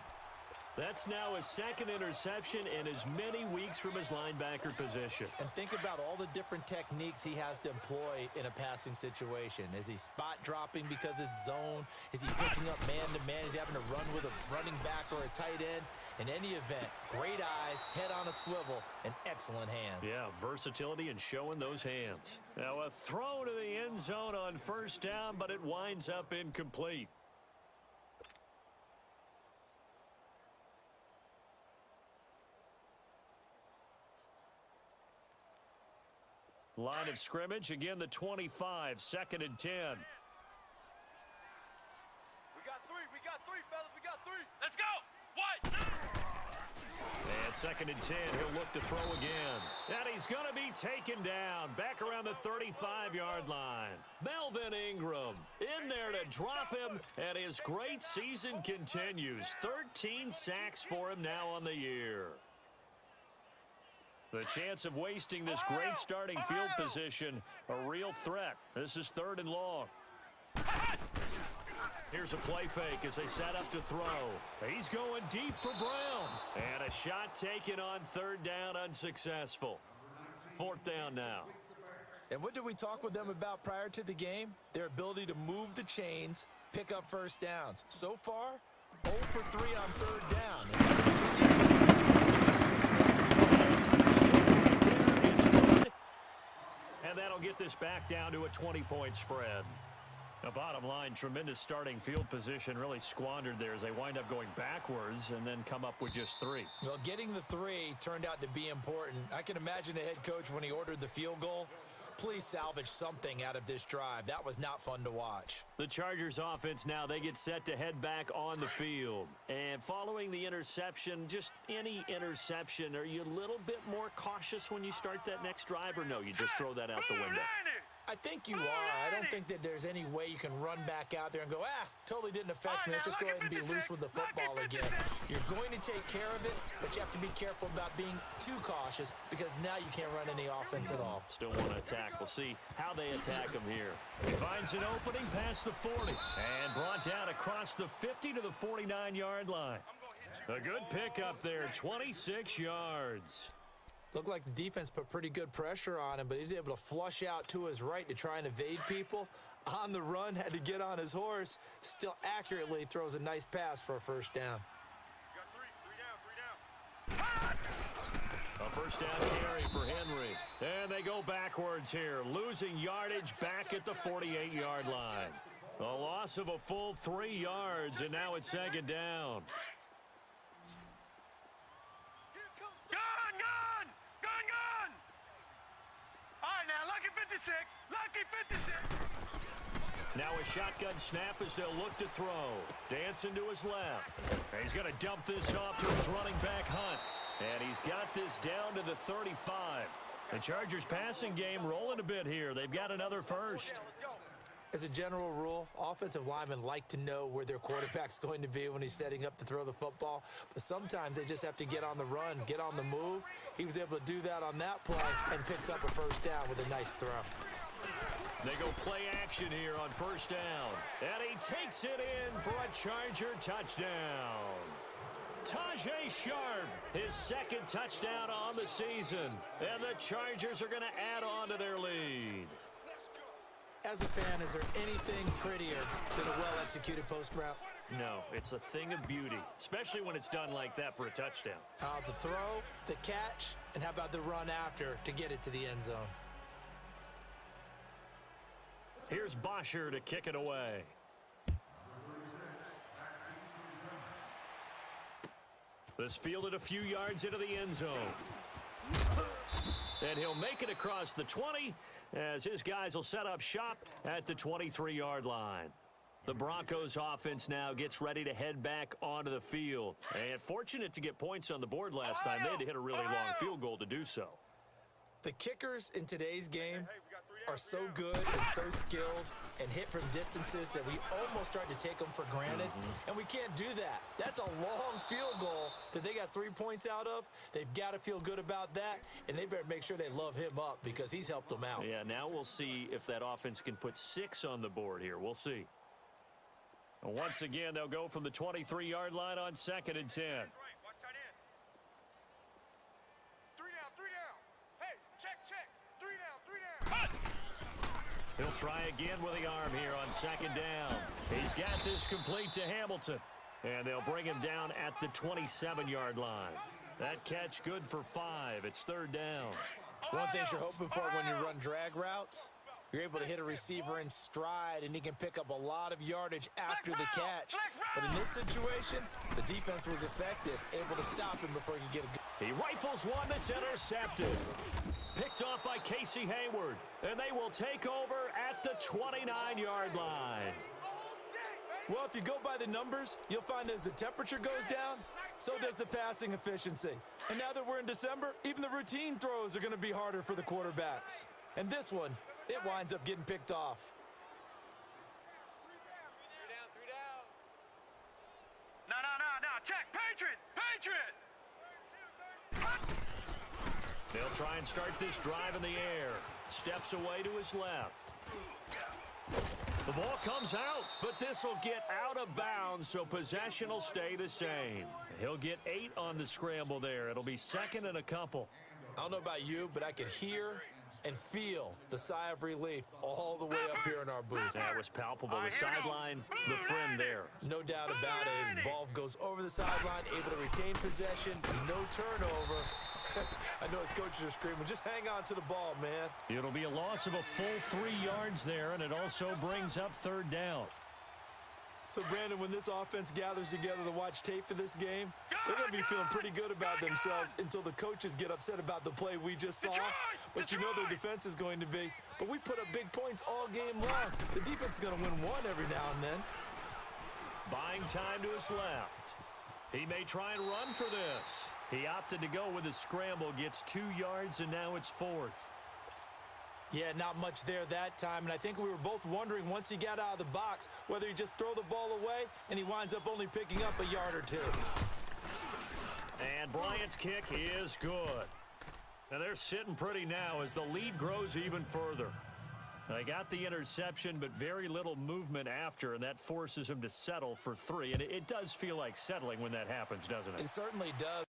That's now his second interception in as many weeks from his linebacker position. And think about all the different techniques he has to employ in a passing situation. Is he spot dropping because it's zone? Is he picking up man-to-man? Is he having to run with a running back or a tight end? In any event, great eyes, head on a swivel, and excellent hands. Yeah, versatility and showing those hands. Now a throw to the end zone on first down, but it winds up incomplete. Line of scrimmage, again the 25, 2nd and 10. We got three, fellas. We got three. Let's go. What? And 2nd and 10, he'll look to throw again. And he's going to be taken down back around the 35-yard line. Melvin Ingram in there to drop him, and his great season continues. 13 sacks for him now on the year. The chance of wasting this great starting field position, a real threat. This is 3rd and long. Here's a play fake as they set up to throw. He's going deep for Brown. And a shot taken on 3rd down, unsuccessful. 4th down now. And what did we talk with them about prior to the game? Their ability to move the chains, pick up first downs. So far, 0 for 3 on 3rd down. And that'll get this back down to a 20-point spread. The bottom line, tremendous starting field position, really squandered there as they wind up going backwards and then come up with just 3. Well, getting the 3 turned out to be important. I can imagine the head coach when he ordered the field goal. Please salvage something out of this drive. That was not fun to watch. The Chargers offense now, they get set to head back on the field. And following the interception, just any interception, are you a little bit more cautious when you start that next drive, or no, you just throw that out the window? I think you are. I don't think that there's any way you can run back out there and go, totally didn't affect me. Let's just go ahead and be loose with the football again. You're going to take care of it, but you have to be careful about being too cautious because now you can't run any offense at all. Still want to attack. We'll see how they attack him here. He finds an opening past the 40 and brought down across the 50 to the 49-yard line. A good pickup there, 26 yards. Looked like the defense put pretty good pressure on him, but he's able to flush out to his right to try and evade people. On the run, had to get on his horse. Still accurately throws a nice pass for a first down. A first down carry for Henry. And they go backwards here, losing yardage back at the 48-yard line. A loss of a full 3 yards, and now it's 2nd down. Lucky 56. Now a shotgun snap as they'll look to throw. Dancing to his left. He's going to dump this off to his running back, Hunt. And he's got this down to the 35. The Chargers passing game rolling a bit here. They've got another first. As a general rule, offensive linemen like to know where their quarterback's going to be when he's setting up to throw the football. But sometimes they just have to get on the run, get on the move. He was able to do that on that play and picks up a first down with a nice throw. They go play action here on first down. And he takes it in for a Charger touchdown. Tajay Sharp, his 2nd touchdown on the season. And the Chargers are going to add on to their lead. As a fan, is there anything prettier than a well-executed post route? No, it's a thing of beauty, especially when it's done like that for a touchdown. The throw, the catch, and how about the run after to get it to the end zone? Here's Bosher to kick it away. This fielded a few yards into the end zone. And he'll make it across the 20 as his guys will set up shop at the 23-yard line. The Broncos offense now gets ready to head back onto the field. And fortunate to get points on the board last time. They had to hit a really long field goal to do so. The kickers in today's game are so good and so skilled and hit from distances that we almost start to take them for granted, and we can't do that. That's a long field goal that they got 3 points out of. They've got to feel good about that, and they better make sure they love him up because he's helped them out. Yeah, now we'll see if that offense can put 6 on the board here. We'll see. Once again, they'll go from the 23-yard line on 2nd and 10. Watch tight end. 3 down, 3 down. Hey, check. 3 down, 3 down. He'll try again with the arm here on 2nd down. He's got this complete to Hamilton. And they'll bring him down at the 27-yard line. That catch good for 5. It's 3rd down. One thing you're hoping for when you run drag routes, you're able to hit a receiver in stride, and he can pick up a lot of yardage after the catch. But in this situation, the defense was effective, able to stop him before he could get a good. He rifles one that's intercepted. Picked off by Casey Hayward. And they will take over at the 29-yard line. Well, if you go by the numbers, you'll find as the temperature goes down, so does the passing efficiency. And now that we're in December, even the routine throws are going to be harder for the quarterbacks. And this one, it winds up getting picked off. 3 down. No. Check. Patriot. They'll try and start this drive in the air. Steps away to his left. The ball comes out, but this will get out of bounds, so possession will stay the same. He'll get 8 on the scramble there. It'll be 2nd and a couple. I don't know about you, but I could hear and feel the sigh of relief all the way up here in our booth. That was palpable. The sideline, the friend there. No doubt about it. The ball goes over the sideline, able to retain possession, no turnover. I know his coaches are screaming, just hang on to the ball, man. It'll be a loss of a full 3 yards there, and it also brings up 3rd down. So, Brandon, when this offense gathers together to watch tape for this game, they're going to be feeling pretty good about themselves until the coaches get upset about the play we just saw. But you know their defense is going to be. But we put up big points all game long. The defense is going to win one every now and then. Buying time to his left. He may try and run for this. He opted to go with a scramble, gets 2 yards, and now it's 4th. Yeah, not much there that time, and I think we were both wondering once he got out of the box whether he just throw the ball away and he winds up only picking up a yard or 2. And Bryant's kick is good. And they're sitting pretty now as the lead grows even further. They got the interception, but very little movement after, and that forces him to settle for 3. And it does feel like settling when that happens, doesn't it? It certainly does.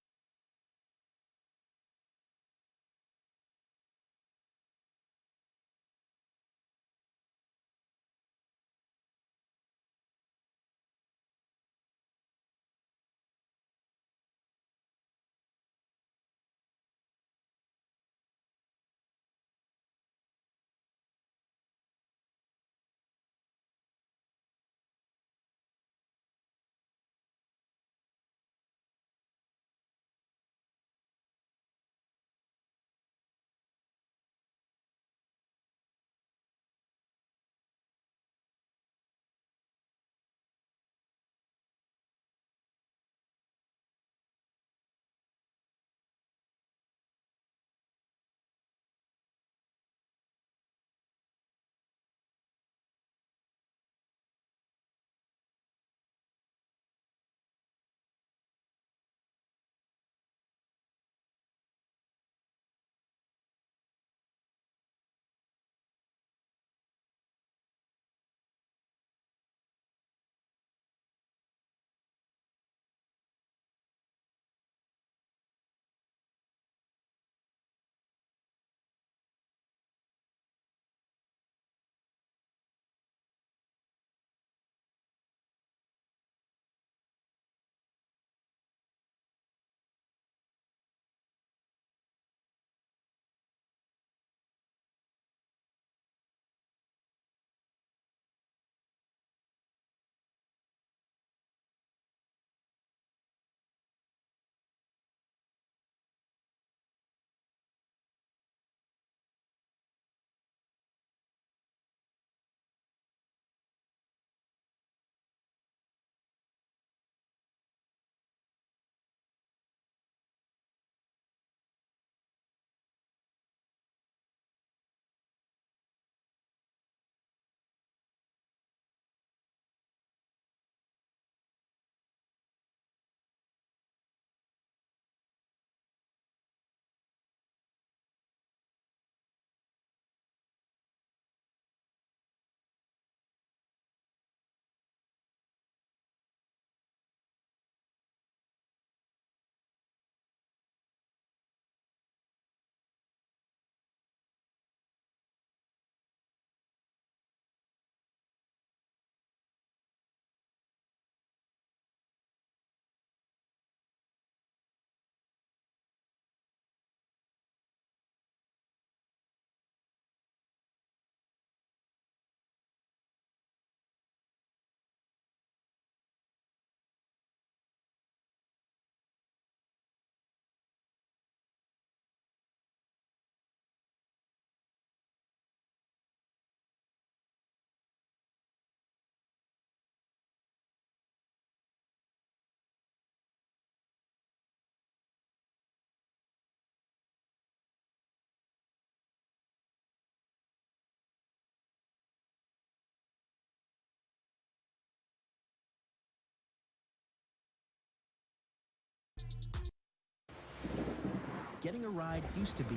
Getting a ride used to be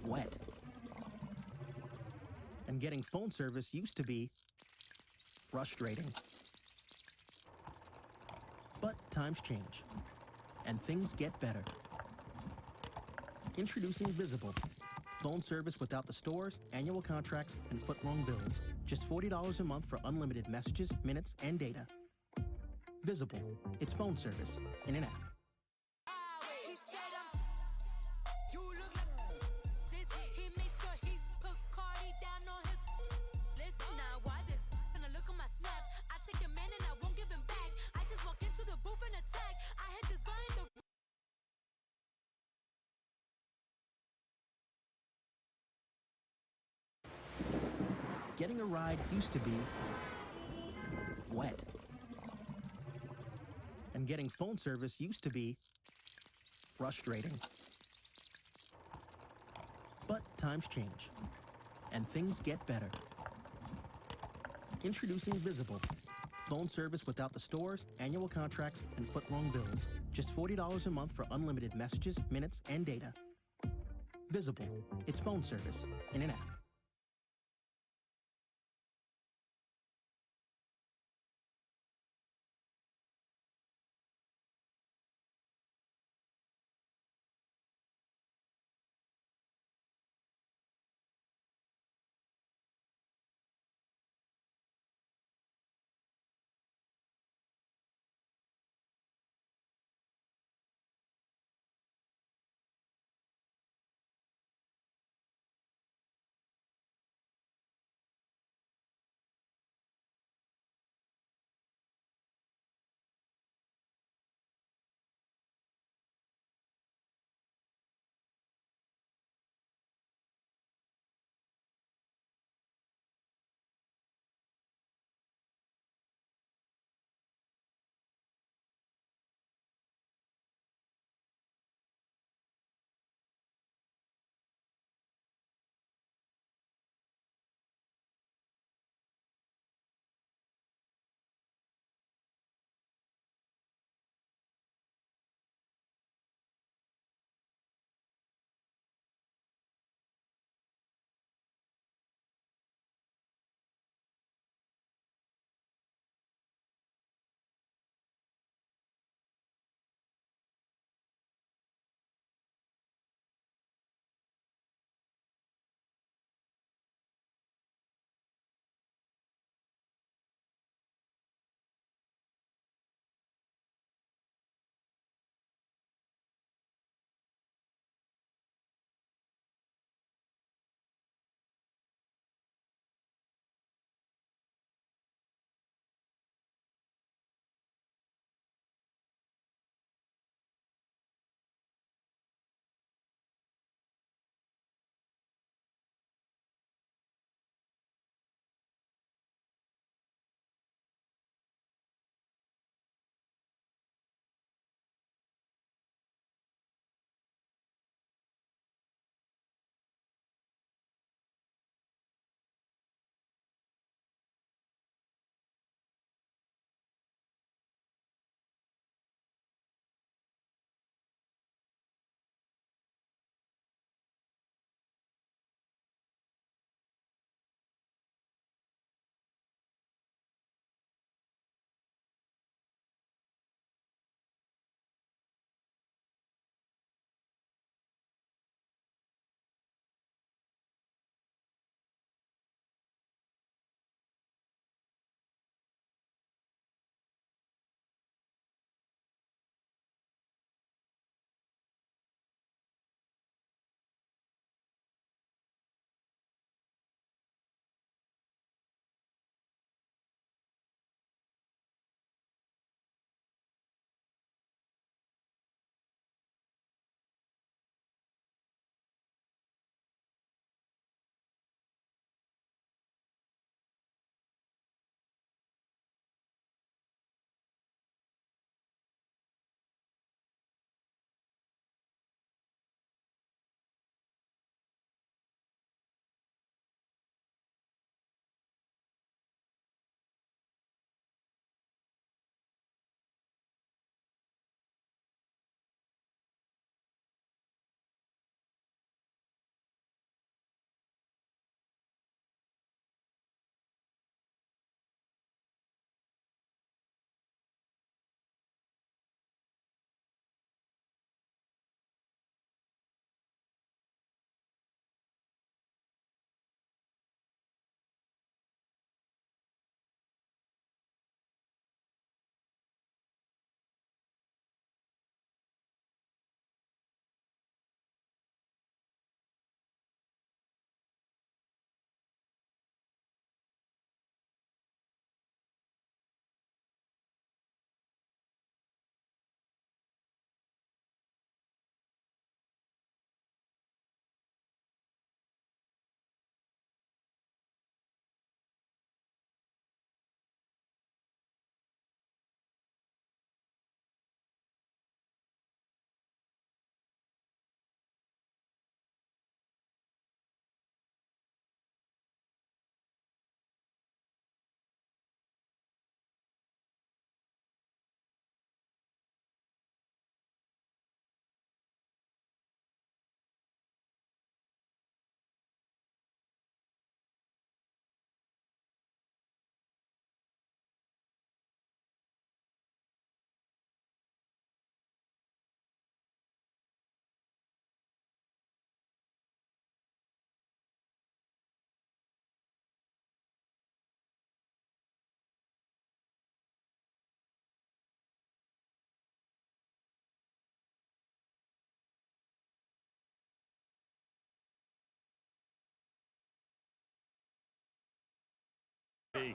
wet. And getting phone service used to be frustrating. But times change, and things get better. Introducing Visible. Phone service without the stores, annual contracts, and foot-long bills. Just $40 a month for unlimited messages, minutes, and data. Visible. It's phone service in an app. Getting a ride used to be wet. And getting phone service used to be frustrating. But times change, and things get better. Introducing Visible. Phone service without the stores, annual contracts, and foot-long bills. Just $40 a month for unlimited messages, minutes, and data. Visible. It's phone service in an app.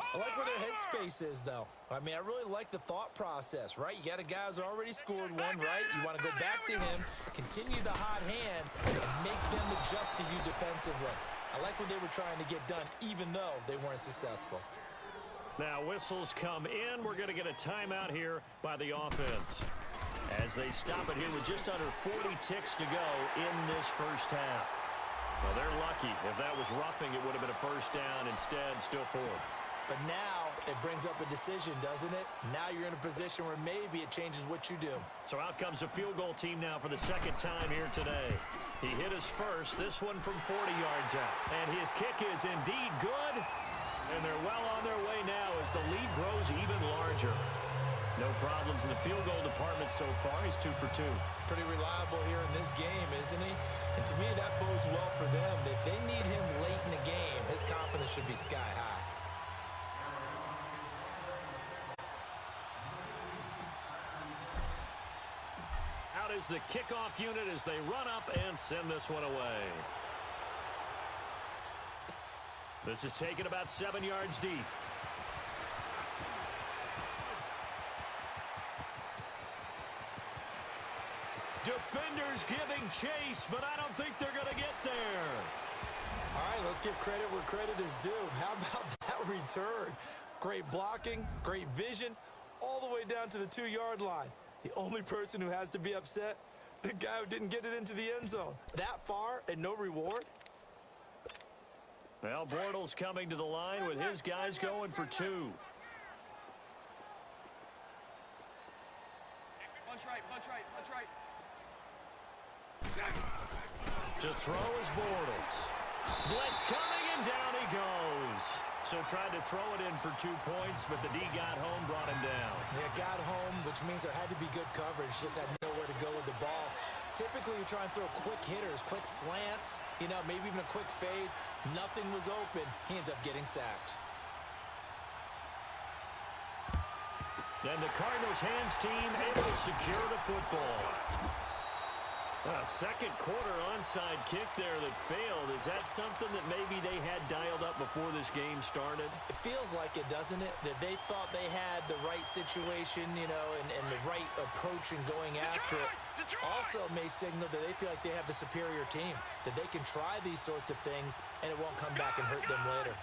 I like where their headspace is, though. I mean, I really like the thought process, right? You got a guy who's already scored one, right? You want to go back to him, continue the hot hand, and make them adjust to you defensively. I like what they were trying to get done, even though they weren't successful. Now whistles come in. We're going to get a timeout here by the offense as they stop it here with just under 40 ticks to go in this first half. Well, they're lucky. If that was roughing, it would have been a first down. Instead, still fourth. But now it brings up a decision, doesn't it? Now you're in a position where maybe it changes what you do. So out comes a field goal team now for the second time here today. He hit his first, this one from 40 yards out. And his kick is indeed good. And they're well on their way now as the lead grows even larger. No problems in the field goal department so far. He's 2 for 2. Pretty reliable here in this game, isn't he? And to me, that bodes well for them. If they need him late in the game, his confidence should be sky high. Out is the kickoff unit as they run up and send this one away. This is taken about 7 yards deep. Defenders giving chase, but I don't think they're going to get there. All right, let's give credit where credit is due. How about that return? Great blocking, great vision, all the way down to the 2-yard line. The only person who has to be upset, the guy who didn't get it into the end zone. That far and no reward? Well, Bortles coming to the line with his guys going for 2. Punch right, punch right, punch right. To throw is Bortles. Blitz coming, and down he goes. So tried to throw it in for 2 points, but the D got home, brought him down. Yeah, got home, which means there had to be good coverage. Just had nowhere to go with the ball. Typically, you try and throw quick hitters, quick slants, maybe even a quick fade. Nothing was open. He ends up getting sacked. Then the Cardinals' hands team able to secure the football. A second quarter onside kick there that failed. Is that something that maybe they had dialed up before this game started? It feels like it, doesn't it? That they thought they had the right situation, and the right approach in going after it. Also may signal that they feel like they have the superior team, that they can try these sorts of things, and it won't come back and hurt them later.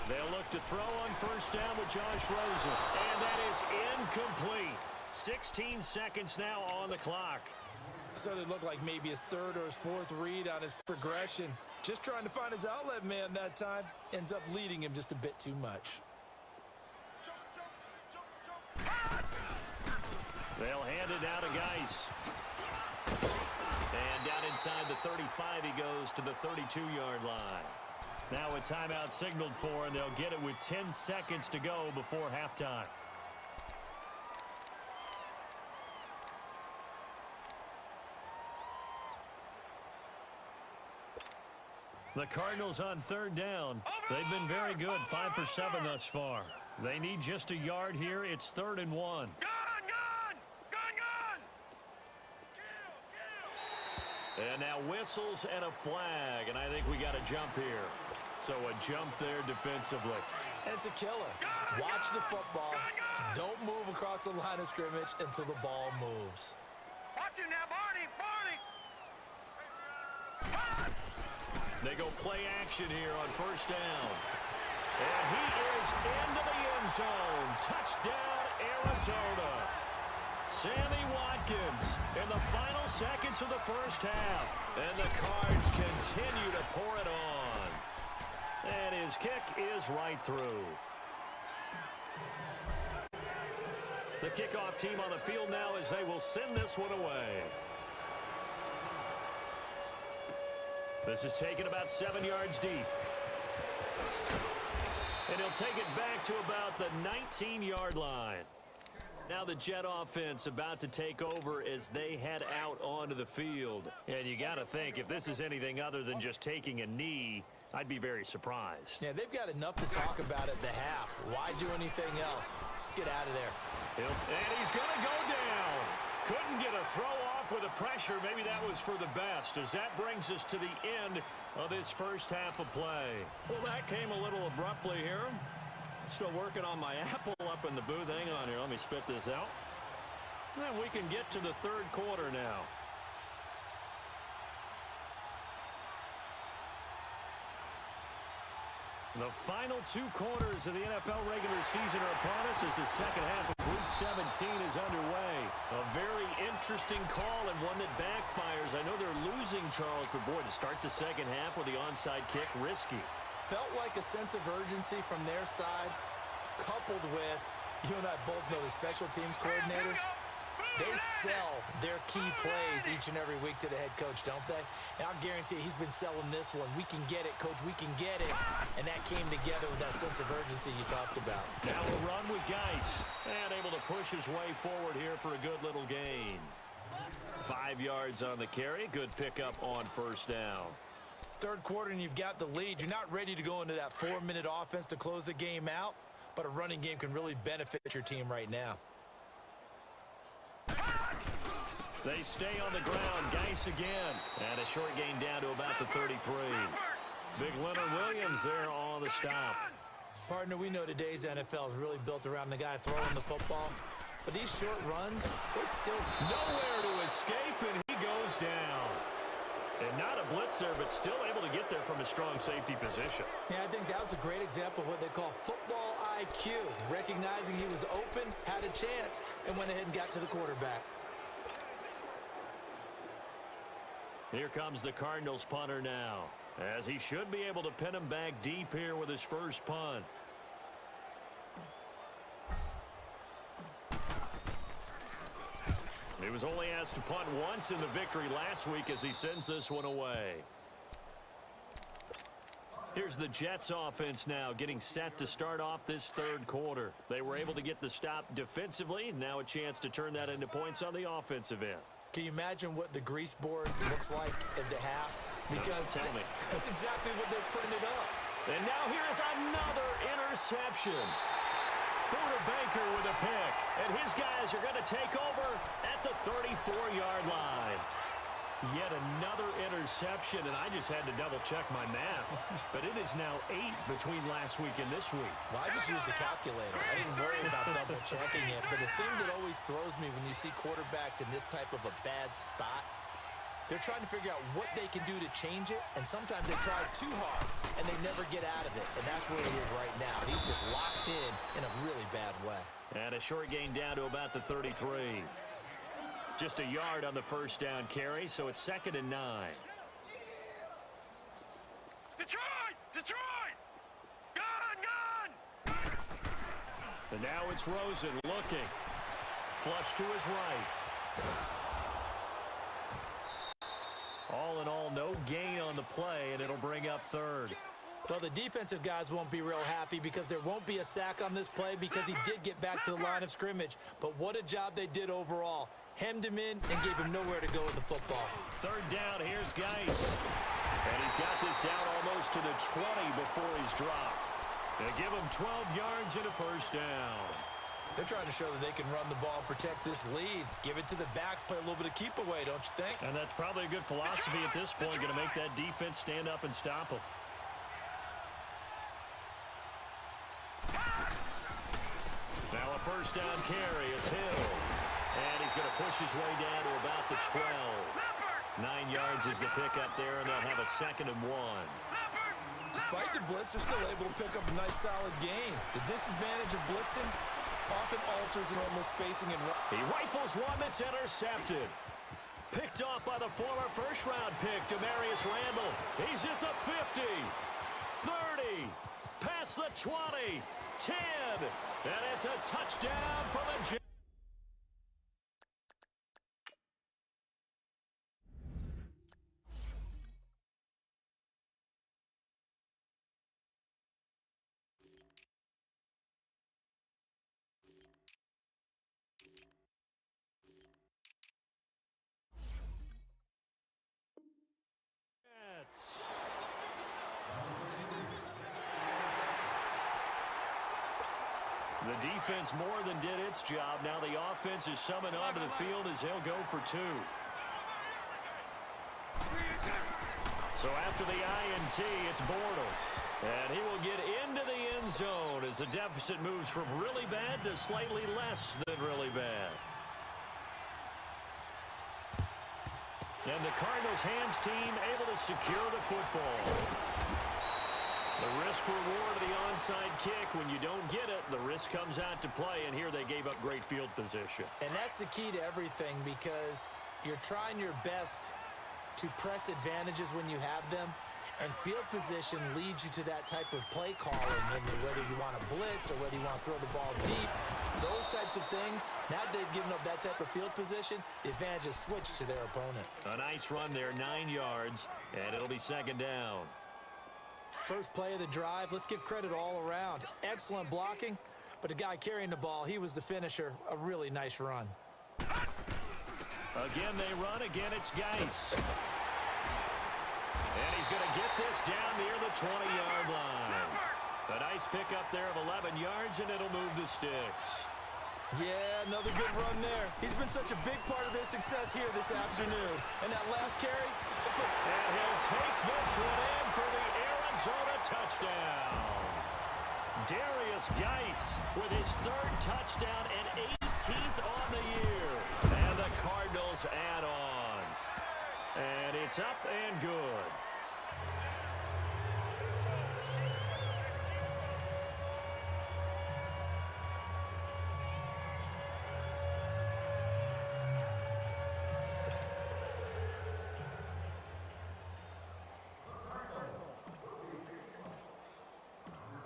They'll look to throw on first down with Josh Rosen, and that is incomplete. 16 seconds now on the clock. So it looked like maybe his third or his fourth read on his progression. Just trying to find his outlet man that time. Ends up leading him just a bit too much. They'll hand it down to Geis. And down inside the 35 he goes to the 32-yard line. Now a timeout signaled for, and they'll get it with 10 seconds to go before halftime. The Cardinals on third down. They've been very good, 5 for 7 thus far. They need just a yard here. It's 3rd and 1. Gun, gun! Gun, gun! And now whistles and a flag, and I think we got a jump here. So a jump there defensively. And it's a killer. Watch the football. Don't move across the line of scrimmage until the ball moves. Watch it now, Barney! Barney! They go play action here on first down. And he is into the end zone. Touchdown, Arizona. Sammy Watkins in the final seconds of the first half. And the Cards continue to pour it on. And his kick is right through. The kickoff team on the field now as they will send this one away. This is taken about 7 yards deep. And he'll take it back to about the 19-yard line. Now the Jet offense about to take over as they head out onto the field. And you got to think, if this is anything other than just taking a knee, I'd be very surprised. Yeah, they've got enough to talk about at the half. Why do anything else? Just get out of there. And he's going to go down. Couldn't get a throw off off with the pressure. Maybe that was for the best, as that brings us to the end of this first half of play. Well, that came a little abruptly here. Still working on my apple up in the booth. Hang on here. Let me spit this out. And we can get to the third quarter now. The final two quarters of the NFL regular season are upon us as the second half of Week 17 is underway. A very interesting call and one that backfires. I know they're losing, Charles, but boy, to start the second half with the onside kick, risky. Felt like a sense of urgency from their side, coupled with, you and I both know the special teams coordinators. They sell their key plays each and every week to the head coach, don't they? And I'll guarantee he's been selling this one. We can get it, coach. We can get it. And that came together with that sense of urgency you talked about. Now a run with Geis. And able to push his way forward here for a good little gain. 5 yards on the carry. Good pickup on first down. Third quarter and you've got the lead. You're not ready to go into that 4-minute offense to close the game out. But a running game can really benefit your team right now. They stay on the ground. Geis again. And a short gain down to about the 33. Big Leonard Williams there on the stop. Partner, we know today's NFL is really built around the guy throwing the football. But these short runs, they still... Nowhere to escape, and he goes down. And not a blitzer, but still able to get there from a strong safety position. Yeah, I think that was a great example of what they call football IQ. Recognizing he was open, had a chance, and went ahead and got to the quarterback. Here comes the Cardinals punter now, as he should be able to pin him back deep here with his first punt. He was only asked to punt once in the victory last week as he sends this one away. Here's the Jets offense now getting set to start off this third quarter. They were able to get the stop defensively. Now a chance to turn that into points on the offensive end. Can you imagine what the grease board looks like at the half? Because tell me. That's exactly what they're printed up. And now here's another interception. Buda Baker with a pick. And his guys are going to take over at the 34-yard line. Yet another interception, and I just had to double-check my math. But it is now 8 between last week and this week. Well, I just used the calculator. I didn't worry about double-checking it. But the thing that always throws me when you see quarterbacks in this type of a bad spot, they're trying to figure out what they can do to change it, and sometimes they try too hard, and they never get out of it. And that's where he is right now. He's just locked in a really bad way. And a short gain down to about the 33. Just a yard on the first down carry, so it's 2nd and 9. Detroit! Detroit! Gun! And now it's Rosen looking. Flush to his right. All in all, no gain on the play, and it'll bring up 3rd. Well, the defensive guys won't be real happy because there won't be a sack on this play because he did get back to the line of scrimmage. But what a job they did overall. Hemmed him in and gave him nowhere to go with the football. 3rd down, here's Geis. And he's got this down almost to the 20 before he's dropped. They give him 12 yards and a first down. They're trying to show that they can run the ball and protect this lead. Give it to the backs, play a little bit of keep away, don't you think? And that's probably a good philosophy at this point, going to make that defense stand up and stop him. Now a first down carry, it's Hill. And he's going to push his way down to about the 12. 9 yards is the pickup there, and they'll have a 2nd and 1. Despite the blitz, they're still able to pick up a nice, solid gain. The disadvantage of blitzing often alters normal spacing and... He rifles one that's intercepted. Picked off by the former first-round pick, Demarius Randall. He's at the 50, 30, past the 20, 10, and it's a touchdown for the Jets. The defense more than did its job. Now the offense is summoned onto the field as they'll go for 2. So after the INT, it's Bortles. And he will get into the end zone as the deficit moves from really bad to slightly less than really bad. And the Cardinals' hands team able to secure the football. The risk-reward of the onside kick, when you don't get it, the risk comes out to play, and here they gave up great field position. And that's the key to everything, because you're trying your best to press advantages when you have them, and field position leads you to that type of play calling, and whether you want to blitz or whether you want to throw the ball deep, those types of things. Now they've given up that type of field position, the advantage is switched to their opponent. A nice run there, 9 yards, and it'll be second down. First play of the drive, let's give credit all around. Excellent blocking, but the guy carrying the ball, he was the finisher. A really nice run. Again, they run. Again, it's Geis. And he's going to get this down near the 20-yard line. A nice pickup there of 11 yards, and it'll move the sticks. Yeah, another good run there. He's been such a big part of their success here this afternoon. And that last carry. And he'll take this one in for the Arizona touchdown. Darius Geis with his 3rd touchdown and 18th on the year. And the Cardinals add on. And it's up and good.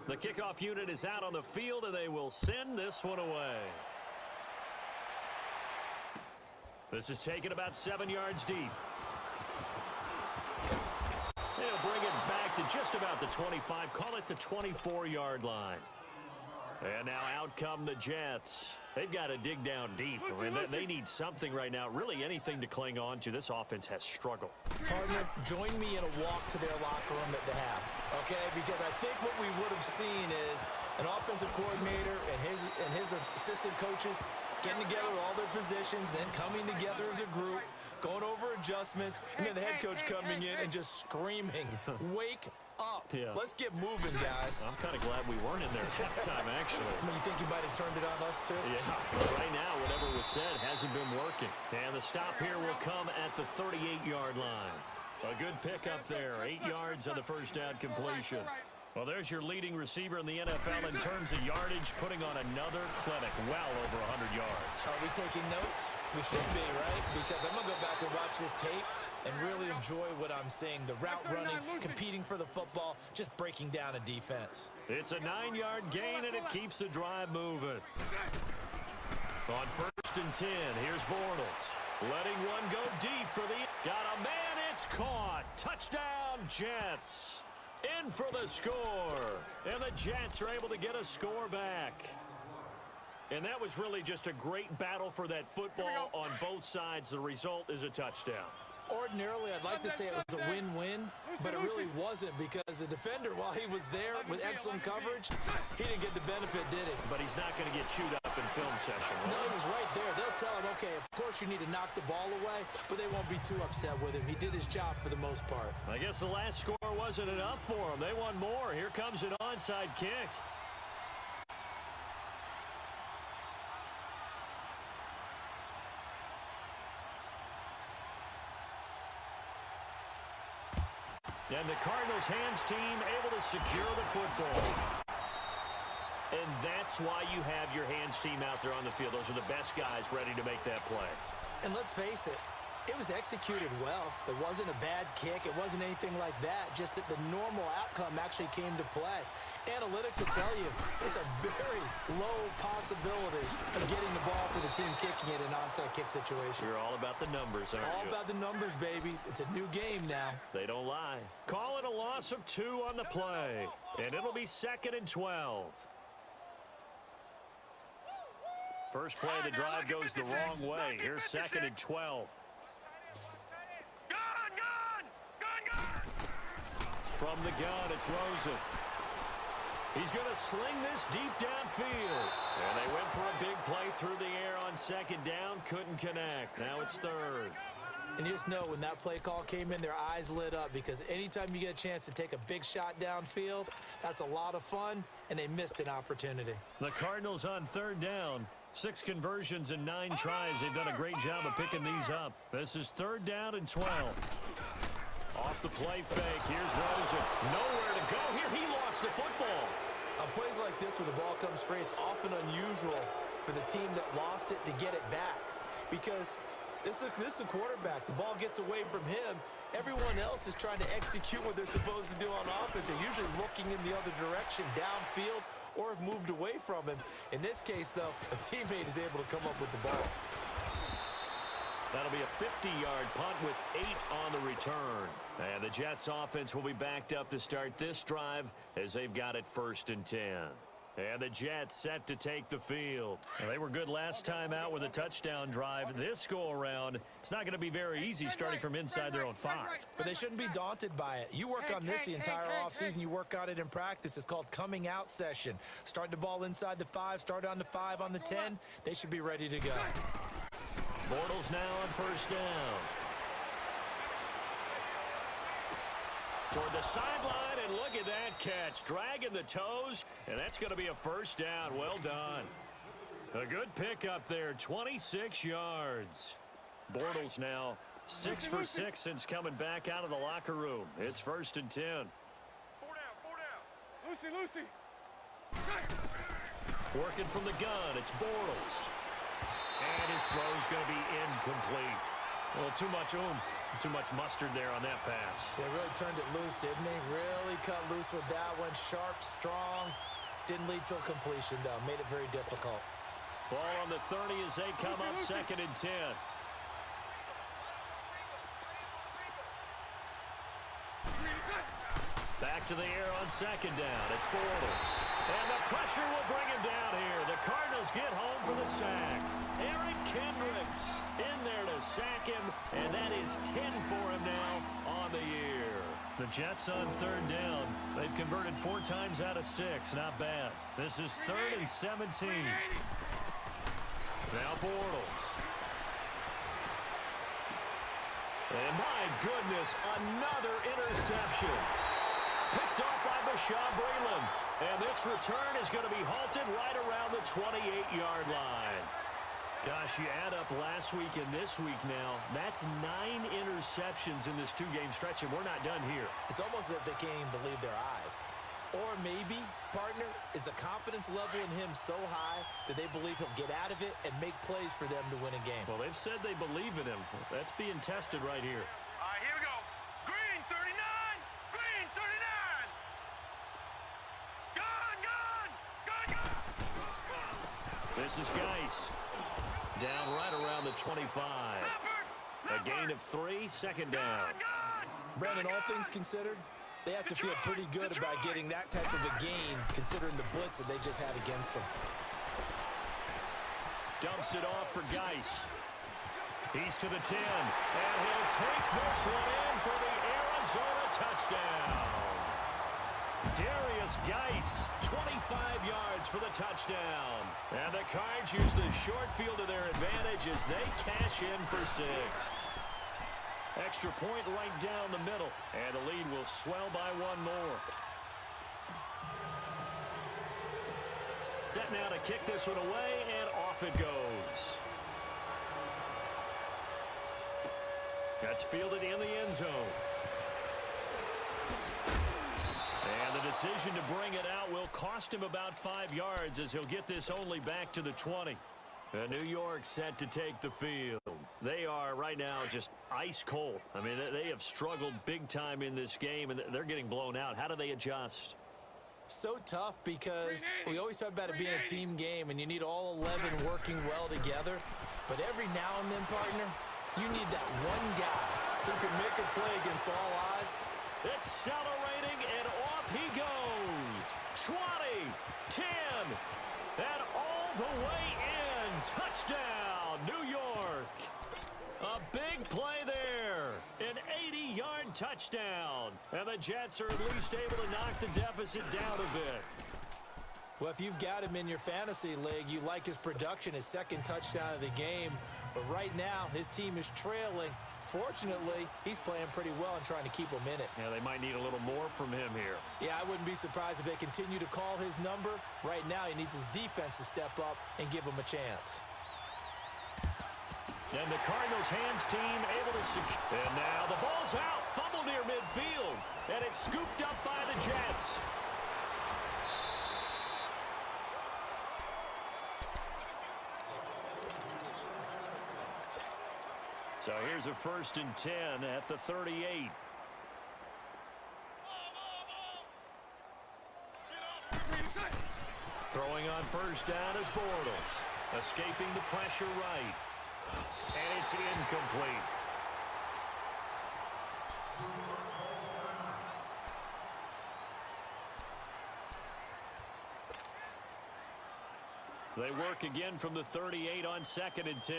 The kickoff unit is out on the field, and they will send this one away. This is taken about 7 yards deep. They'll bring it back to just about the 25. Call it the 24-yard line. And now out come the Jets. They've got to dig down deep. I mean, they need something right now, really anything to cling on to. This offense has struggled. Partner, join me in a walk to their locker room at the half, okay? Because I think what we would have seen is an offensive coordinator and his assistant coaches getting together with all their positions, then coming together as a group, going over adjustments, and then the head coach coming in and just screaming, wake up. Yeah. Let's get moving, guys. I'm kind of glad we weren't in there at halftime, actually. I mean, you think you might have turned it on us, too? Yeah, right now, whatever was said hasn't been working. And the stop here will come at the 38-yard line. A good pickup there, 8 yards on the first down completion. Well, there's your leading receiver in the NFL in terms of yardage, putting on another clinic, well over 100 yards. Are we taking notes? We should be, right? Because I'm going to go back and watch this tape and really enjoy what I'm seeing. The route running, competing for the football, just breaking down a defense. It's a 9-yard gain, and it keeps the drive moving. On 1st and 10, here's Bortles. Letting one go deep for the... Got a man, it's caught. Touchdown, Jets. In for the score. And the Jets are able to get a score back. And that was really just a great battle for that football on both sides. The result is a touchdown. Ordinarily, I'd like to say it was a win-win, but it really wasn't, because the defender, while he was there with excellent coverage, he didn't get the benefit, did he? But he's not going to get chewed up in film session. No, he was right there. They'll tell him, okay, of course you need to knock the ball away, but they won't be too upset with him. He did his job for the most part. I guess the last score wasn't enough for him. They want more. Here comes an onside kick. And the Cardinals' hands team able to secure the football. And that's why you have your hands team out there on the field. Those are the best guys ready to make that play. And let's face it, it was executed well. It wasn't a bad kick. It wasn't anything like that. Just that the normal outcome actually came to play. Analytics will tell you it's a very low possibility of getting the ball for the team kicking it in an onside kick situation. You're all about the numbers, aren't you? All about the numbers, baby. It's a new game now. They don't lie. Call it a loss of 2 on the play. And it'll be 2nd and 12. First play of the drive goes the wrong way. Here's 2nd and 12. From the gun, it's Rosen. He's going to sling this deep downfield. And they went for a big play through the air on 2nd down. Couldn't connect. Now it's 3rd. And you just know when that play call came in, their eyes lit up because anytime you get a chance to take a big shot downfield, that's a lot of fun, and they missed an opportunity. The Cardinals on third down. 6 conversions and 9 tries. They've done a great job of picking these up. This is 3rd down and 12. Off the play fake. Here's Rosen. Nowhere to go here. He lost the football. On plays like this where the ball comes free, it's often unusual for the team that lost it to get it back because this is a quarterback. The ball gets away from him. Everyone else is trying to execute what they're supposed to do on offense. They're usually looking in the other direction, downfield, or have moved away from him. In this case, though, a teammate is able to come up with the ball. That'll be a 50-yard punt with 8 on the return. And the Jets offense will be backed up to start this drive as they've got it 1st and 10. And the Jets set to take the field. Well, they were good last time out with a touchdown drive. This go-around, it's not going to be very easy starting from inside their own 5. But they shouldn't be daunted by it. You work on this the entire offseason. You work on it in practice. It's called coming out session. Start the ball inside the 5, start on the 5, on the 10. They should be ready to go. Bortles now on 1st down. Toward the sideline, and look at that catch. Dragging the toes, and that's going to be a 1st down. Well done. A good pick up there, 26 yards. Bortles now 6 for 6 since coming back out of the locker room. It's 1st and 10. 4 down, 4 down. Lucy. Working from the gun, it's Bortles. And his throw's going to be incomplete. A little too much oomph, too much mustard there on that pass. They really turned it loose, didn't they? Really cut loose with that one. Sharp, strong. Didn't lead to a completion, though. Made it very difficult. Ball on the 30 as they come up 2nd and 10. Back to the air on 2nd down. It's Bortles. And the pressure will bring him down here. The Cardinals get home for the sack. Eric Kendricks in there to sack him, and that is 10 for him now on the year. The Jets on 3rd down. They've converted 4 times out of 6. Not bad. This is 3rd and 17. Now Bortles. And my goodness, another interception. Picked off by Bashaud Breeland. And this return is going to be halted right around the 28-yard line. Gosh, you add up last week and this week now, that's 9 interceptions in this 2-game stretch, and we're not done here. It's almost as if they can't even believe their eyes. Or maybe, partner, is the confidence level in him so high that they believe he'll get out of it and make plays for them to win a game. Well, they've said they believe in him. That's being tested right here. All right, here we go. Green 39. Green 39. Gun. This is Geis. Down right around the 25. A gain of 3, 2nd down. Brandon, all things considered, they have to feel pretty good about getting that type of a gain considering the blitz that they just had against them. Dumps it off for Geis. He's to the 10. And he'll take this one in for the Arizona touchdown. Darius Geis, 25 yards for the touchdown. And the Cards use the short field to their advantage as they cash in for 6. Extra point right down the middle. And the lead will swell by 1 more. Set now to kick this one away, and off it goes. That's fielded in the end zone. And the decision to bring it out will cost him about 5 yards as he'll get this only back to the 20. New York set to take the field. They are right now just ice cold. I mean, they have struggled big time in this game, and they're getting blown out. How do they adjust? So tough because we always talk about it being a team game, and you need all 11 working well together. But every now and then, partner, you need that one guy who can make a play against all odds. Accelerating, and off he goes. 20, 10, and all the way in. Touchdown, New York. A big play there. An 80-yard touchdown. And the Jets are at least able to knock the deficit down a bit. Well, if you've got him in your fantasy league, you like his production, his 2nd touchdown of the game. But right now, his team is trailing Fortunately, he's playing pretty well and trying to keep him in it. Yeah, they might need a little more from him here. Yeah, I wouldn't be surprised if they continue to call his number. Right now, he needs his defense to step up and give him a chance. And the Cardinals hands team able to secure. And now the ball's out. Fumble near midfield. And it's scooped up by the Jets. So here's a 1st and 10 at the 38. Throwing on 1st down is Bortles. Escaping the pressure right. And it's incomplete. They work again from the 38 on 2nd and 10.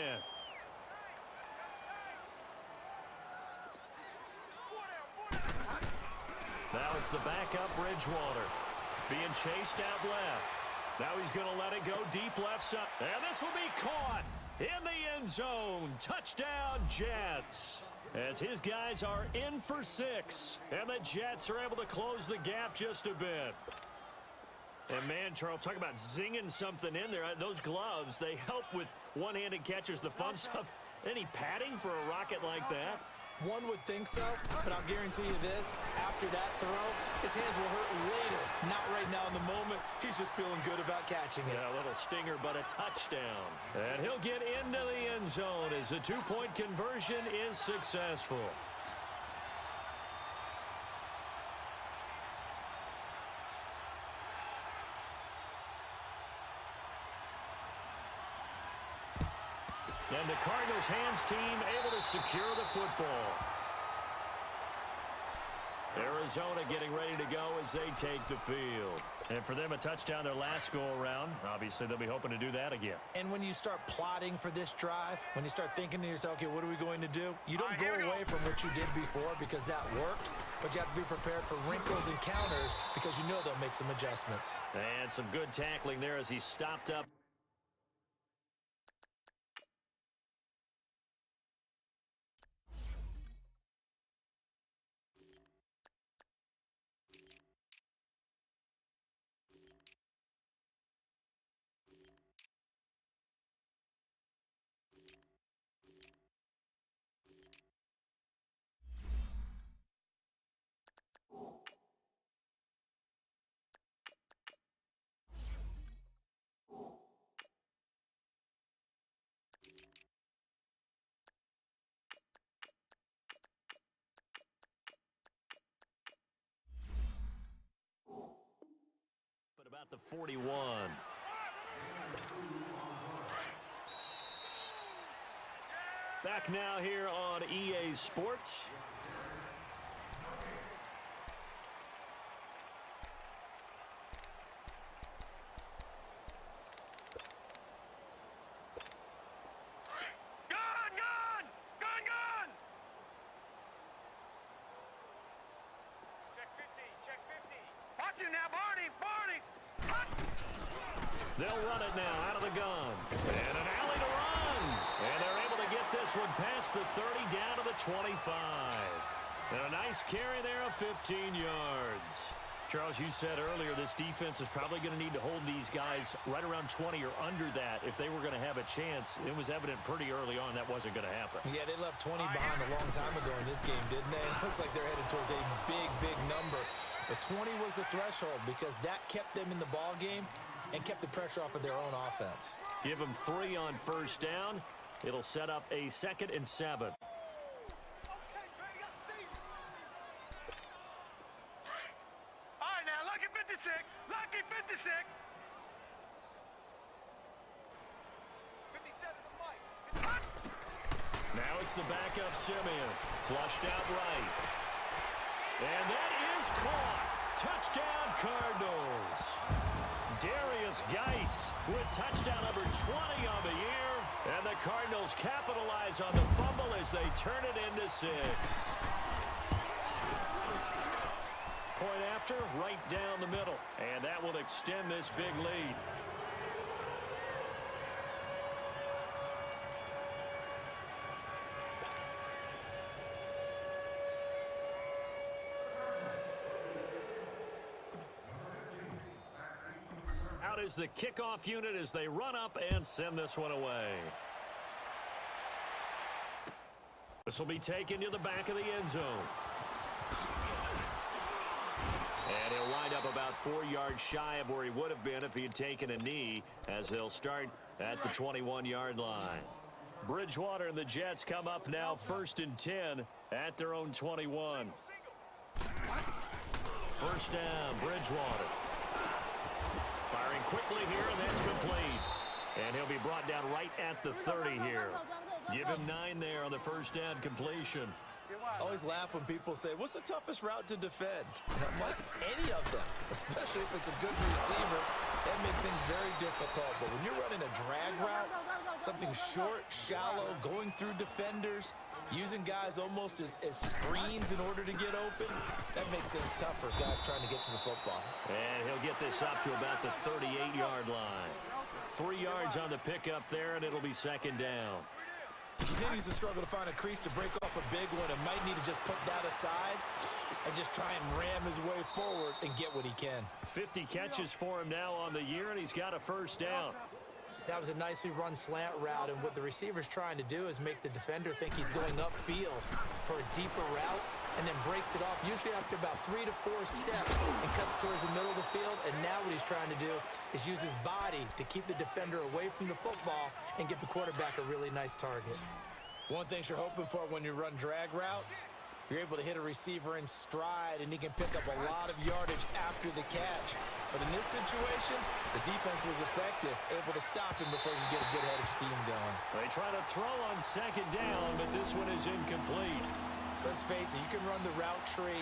Now it's the backup Bridgewater. Being chased out left. Now he's going to let it go deep left side. And this will be caught in the end zone. Touchdown, Jets. As his guys are in for 6. And the Jets are able to close the gap just a bit. And man, Charles, talk about zinging something in there. Those gloves, they help with one-handed catches, the fun stuff. Any padding for a rocket like that? One would think so, but I'll guarantee you this. After that throw, his hands will hurt later. Not right now in the moment. He's just feeling good about catching it. Yeah, a little stinger, but a touchdown. And he'll get into the end zone as the 2-point conversion is successful. And the Cardinals hands team able to secure the football. Arizona getting ready to go as they take the field. And for them, a touchdown their last go-around. Obviously, they'll be hoping to do that again. And when you start plotting for this drive, when you start thinking to yourself, okay, what are we going to do? You don't go away from what you did before because that worked, but you have to be prepared for wrinkles and counters because you know they'll make some adjustments. And some good tackling there as he stopped up. About the 41. Back now here on EA Sports. They'll run it now out of the gun. And an alley to run. And they're able to get this one past the 30 down to the 25. And a nice carry there of 15 yards. Charles, you said earlier this defense is probably going to need to hold these guys right around 20 or under that if they were going to have a chance. It was evident pretty early on that wasn't going to happen. Yeah, they left 20 behind a long time ago in this game, didn't they? It looks like they're headed towards a big, big number. But 20 was the threshold because that kept them in the ball game and kept the pressure off of their own offense. Give them 3 on 1st down. It'll set up a 2nd and 7. All right, now, lucky 56. Lucky 56. 57 to Mike. Now it's the backup Simeon. Flushed out right. And that is caught. Touchdown, Cardinals. Darius Geis with touchdown number 20 on the year. And the Cardinals capitalize on the fumble as they turn it into 6. Point after, right down the middle. And that will extend this big lead. out is the kickoff unit as they run up and send this one away. This will be taken to the back of the end zone. And he'll wind up about 4 yards shy of where he would have been if he had taken a knee, as they'll start at the 21-yard line. Bridgewater and the Jets come up now 1st and 10 at their own 21. First down, Bridgewater. Firing quickly here, and that's complete. And he'll be brought down right at the 30 here. Give him 9 there on the first down completion. I always laugh when people say, what's the toughest route to defend? And I'm like, any of them, especially if it's a good receiver. That makes things very difficult. But when you're running a drag route, something short, shallow, going through defenders, using guys almost as screens in order to get open, that makes things tough for guys trying to get to the football. And he'll get this up to about the 38-yard line. 3 yards on the pickup there, and it'll be second down. He continues to struggle to find a crease to break off a big one and might need to just put that aside and just try and ram his way forward and get what he can. 50 catches for him now on the year, and he's got a first down. That was a nicely run slant route, and what the receiver's trying to do is make the defender think he's going upfield for a deeper route and then breaks it off, usually after about 3 to 4 steps, and cuts towards the middle of the field. And now what he's trying to do is use his body to keep the defender away from the football and give the quarterback a really nice target. One thing you're hoping for when you run drag routes, you're able to hit a receiver in stride, and he can pick up a lot of yardage after the catch. But in this situation, the defense was effective, able to stop him before he could get a good head of steam going. They try to throw on second down, but this one is incomplete. Let's face it, you can run the route tree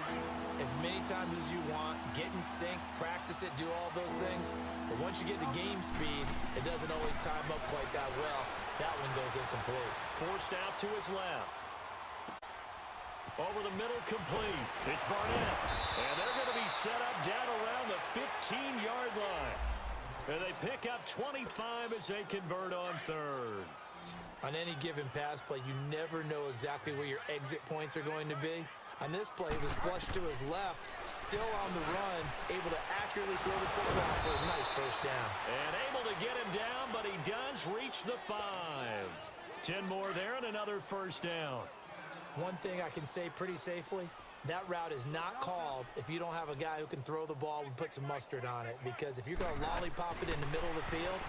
as many times as you want, get in sync, practice it, do all those things. But once you get to game speed, it doesn't always time up quite that well. That one goes incomplete. Forced out to his left. Over the middle, complete. It's Barnett. And they're going to be set up down around the 15-yard line. And they pick up 25 as they convert on third. On any given pass play, you never know exactly where your exit points are going to be. On this play, it was flushed to his left, still on the run, able to accurately throw the football for a nice first down. And able to get him down, but he does reach the 5. 10 more there and another first down. One thing I can say pretty safely, that route is not called if you don't have a guy who can throw the ball and put some mustard on it. Because if you're going to lollipop it in the middle of the field,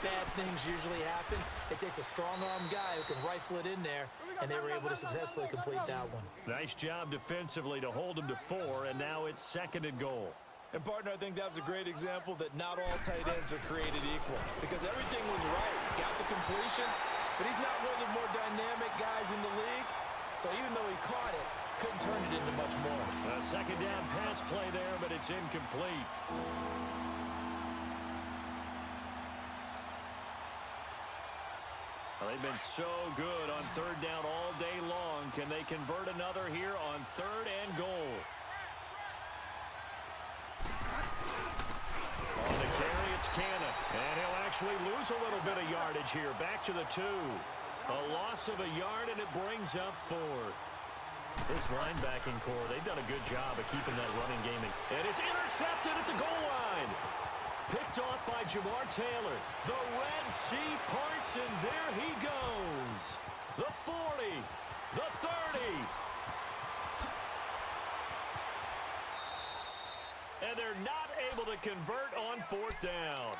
bad things usually happen. It takes a strong-arm guy who can rifle it in there, and they were able to successfully complete that one. Nice job defensively to hold him to 4, and now it's second and goal. And, partner, I think that was a great example that not all tight ends are created equal, because everything was right. Got the completion, but he's not one of the more dynamic guys in the league. So even though he caught it, couldn't turn it into much more. A second down pass play there, but it's incomplete. Well, they've been so good on third down all day long. Can they convert another here on third and goal? On the carry, it's Cannon. And he'll actually lose a little bit of yardage here. Back to the 2. A loss of a yard, and it brings up 4th. This linebacking core, they've done a good job of keeping that running game in. And it's intercepted at the goal line. Picked off by Jamar Taylor. The Red Sea parts, and there he goes. The 40, the 30. And they're not able to convert on 4th down.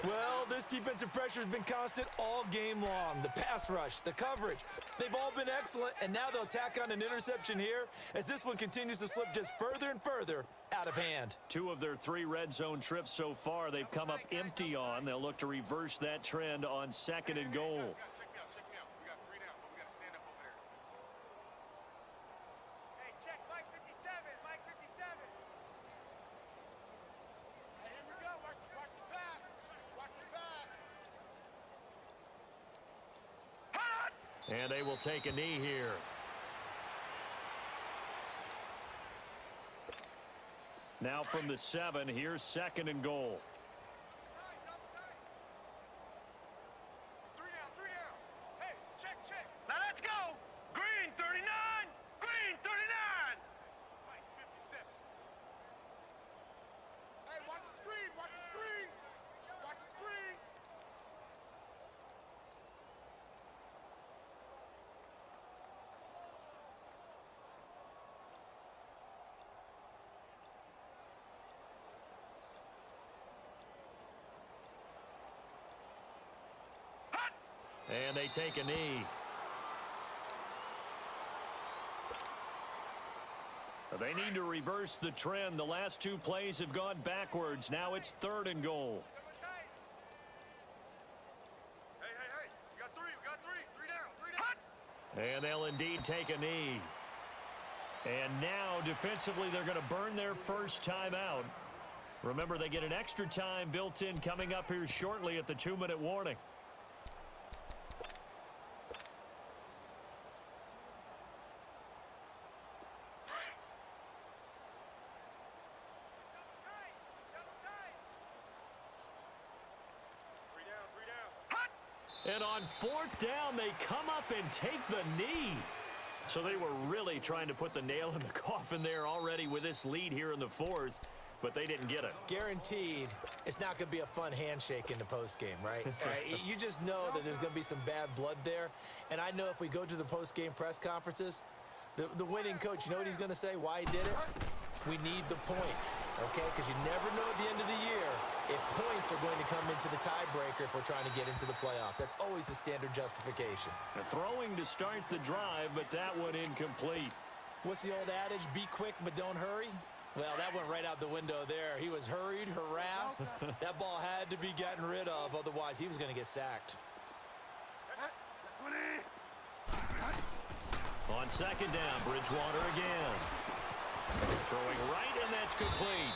Well, this defensive pressure has been constant all game long. The pass rush, the coverage, they've all been excellent, and now they'll tack on an interception here as this one continues to slip just further and further out of hand. 2 of their 3 red zone trips so far, they've come up empty on. They'll look to reverse that trend on second and goal. Check me out. We got 3 down, but we got to stand up over there. Hey, check Mike 57, Mike 57. Hey, here we go. Watch the pass. Watch the pass. And they will take a knee here. Now from the 7, here's second and goal. 3 down. Hey, check. Now let's go. Green 39. Green 39. Mike 57. Hey, watch the screen. And they take a knee. They need to reverse the trend. The last two plays have gone backwards. Now it's 3rd and goal. Hey, we got three down. And they'll indeed take a knee. And now defensively they're going to burn their first timeout. Remember, they get an extra time built in coming up here shortly at the 2-minute warning. And on 4th down, they come up and take the knee. So they were really trying to put the nail in the coffin there already with this lead here in the 4th, but they didn't get it. Guaranteed, it's not going to be a fun handshake in the postgame, right? You just know that there's going to be some bad blood there. And I know if we go to the postgame press conferences, the winning coach, you know what he's going to say, why he did it? We need the points, okay? Because you never know at the end of the year if points are going to come into the tiebreaker if we're trying to get into the playoffs. That's always the standard justification. Throwing to start the drive, but that one incomplete. What's the old adage? Be quick, but don't hurry? Well, that went right out the window there. He was hurried, harassed. That ball had to be gotten rid of, otherwise he was going to get sacked. On 2nd down, Bridgewater again. Throwing right, and that's complete.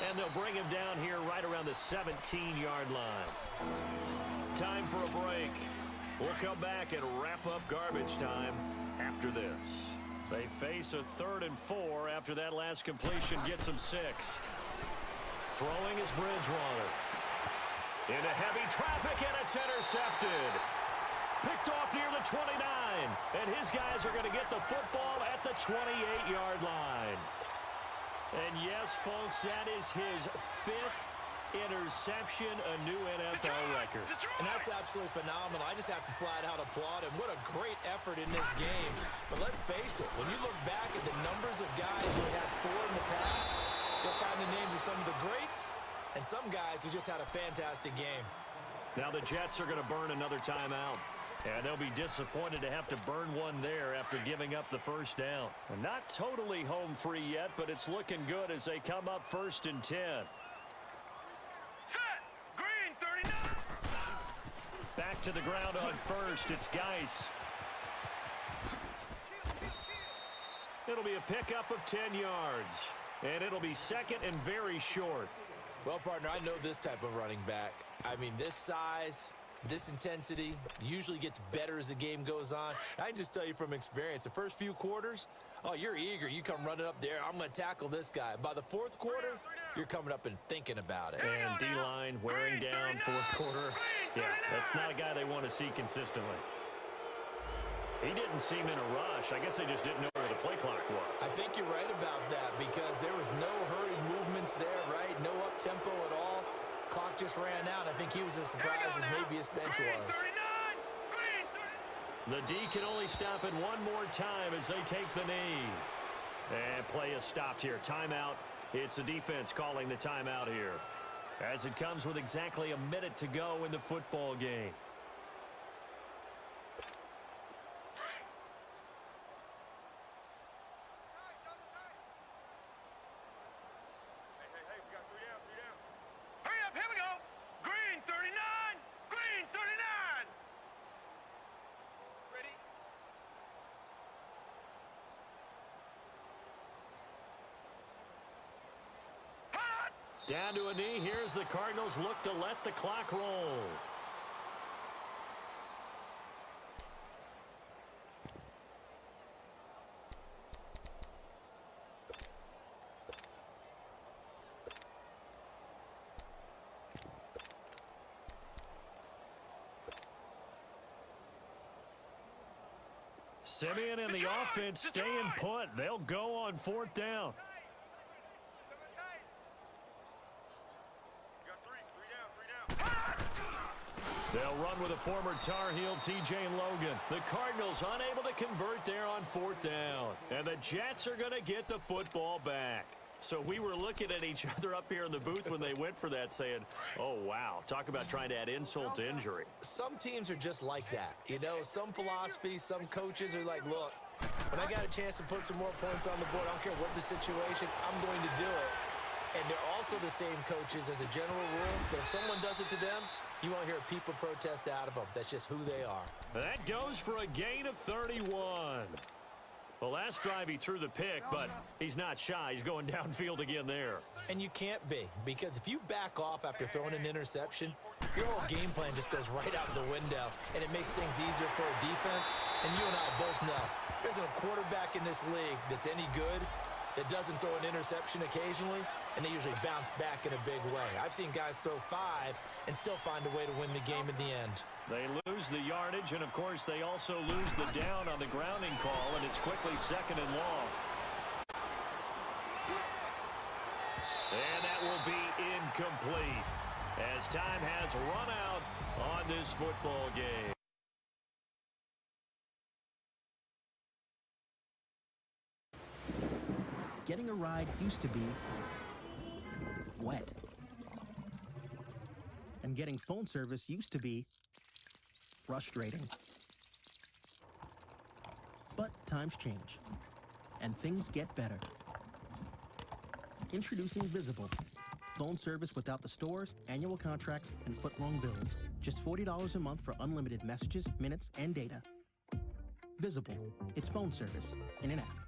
And they'll bring him down here right around the 17-yard line. Time for a break. We'll come back and wrap up garbage time after this. They face a 3rd and 4 after that last completion gets them 6. Throwing is Bridgewater. Into heavy traffic, and it's intercepted. Picked off near the 29, and his guys are going to get the football at the 28-yard line. And yes, folks, that is his 5th interception, a new NFL record. And that's absolutely phenomenal. I just have to flat out applaud him. What a great effort in this game. But let's face it, when you look back at the numbers of guys who had 4 in the past, you'll find the names of some of the greats and some guys who just had a fantastic game. Now the Jets are going to burn another timeout. And they'll be disappointed to have to burn one there after giving up the 1st down. And not totally home free yet, but it's looking good as they come up 1st and 10. Set! Green, 39! Back to the ground on 1st. It's Geis. It'll be a pickup of 10 yards. And it'll be 2nd and very short. Well, partner, I know this type of running back. I mean, this size, this intensity usually gets better as the game goes on. I can just tell you from experience, the first few quarters, oh, you're eager. You come running up there. I'm going to tackle this guy. By the 4th quarter, you're coming up and thinking about it. And D-line wearing down 4th quarter. Yeah, that's not a guy they want to see consistently. He didn't seem in a rush. I guess they just didn't know where the play clock was. I think you're right about that because there was no hurried movements there, right? No up-tempo at all. Clock just ran out. I think he was as surprised as maybe his bench was. The D can only stop it one more time as they take the knee. And play is stopped here. Timeout. It's the defense calling the timeout here. As it comes with exactly a minute to go in the football game. Down to a knee. Here's the Cardinals look to let the clock roll. Simeon and the offense staying put. They'll go on 4th down. They'll run with a former Tar Heel, T.J. Logan. The Cardinals unable to convert there on 4th down. And the Jets are going to get the football back. So we were looking at each other up here in the booth when they went for that saying, oh, wow, talk about trying to add insult to injury. Some teams are just like that. You know, some philosophies, some coaches are like, look, when I got a chance to put some more points on the board, I don't care what the situation, I'm going to do it. And they're also the same coaches as a general rule that if someone does it to them, you won't hear people protest out of them. That's just who they are. That goes for a gain of 31. Well, last drive he threw the pick, but he's not shy. He's going downfield again there. And you can't be, because if you back off after throwing an interception, your whole game plan just goes right out the window, and it makes things easier for a defense. And you and I both know there isn't a quarterback in this league that's any good that doesn't throw an interception occasionally, and they usually bounce back in a big way. I've seen guys throw 5 and still find a way to win the game in the end. They lose the yardage, and, of course, they also lose the down on the grounding call, and it's quickly 2nd and long. And that will be incomplete as time has run out on this football game. Getting a ride used to be wet. And getting phone service used to be frustrating. But times change, and things get better. Introducing Visible. Phone service without the stores, annual contracts, and foot-long bills. Just $40 a month for unlimited messages, minutes, and data. Visible. It's phone service in an app.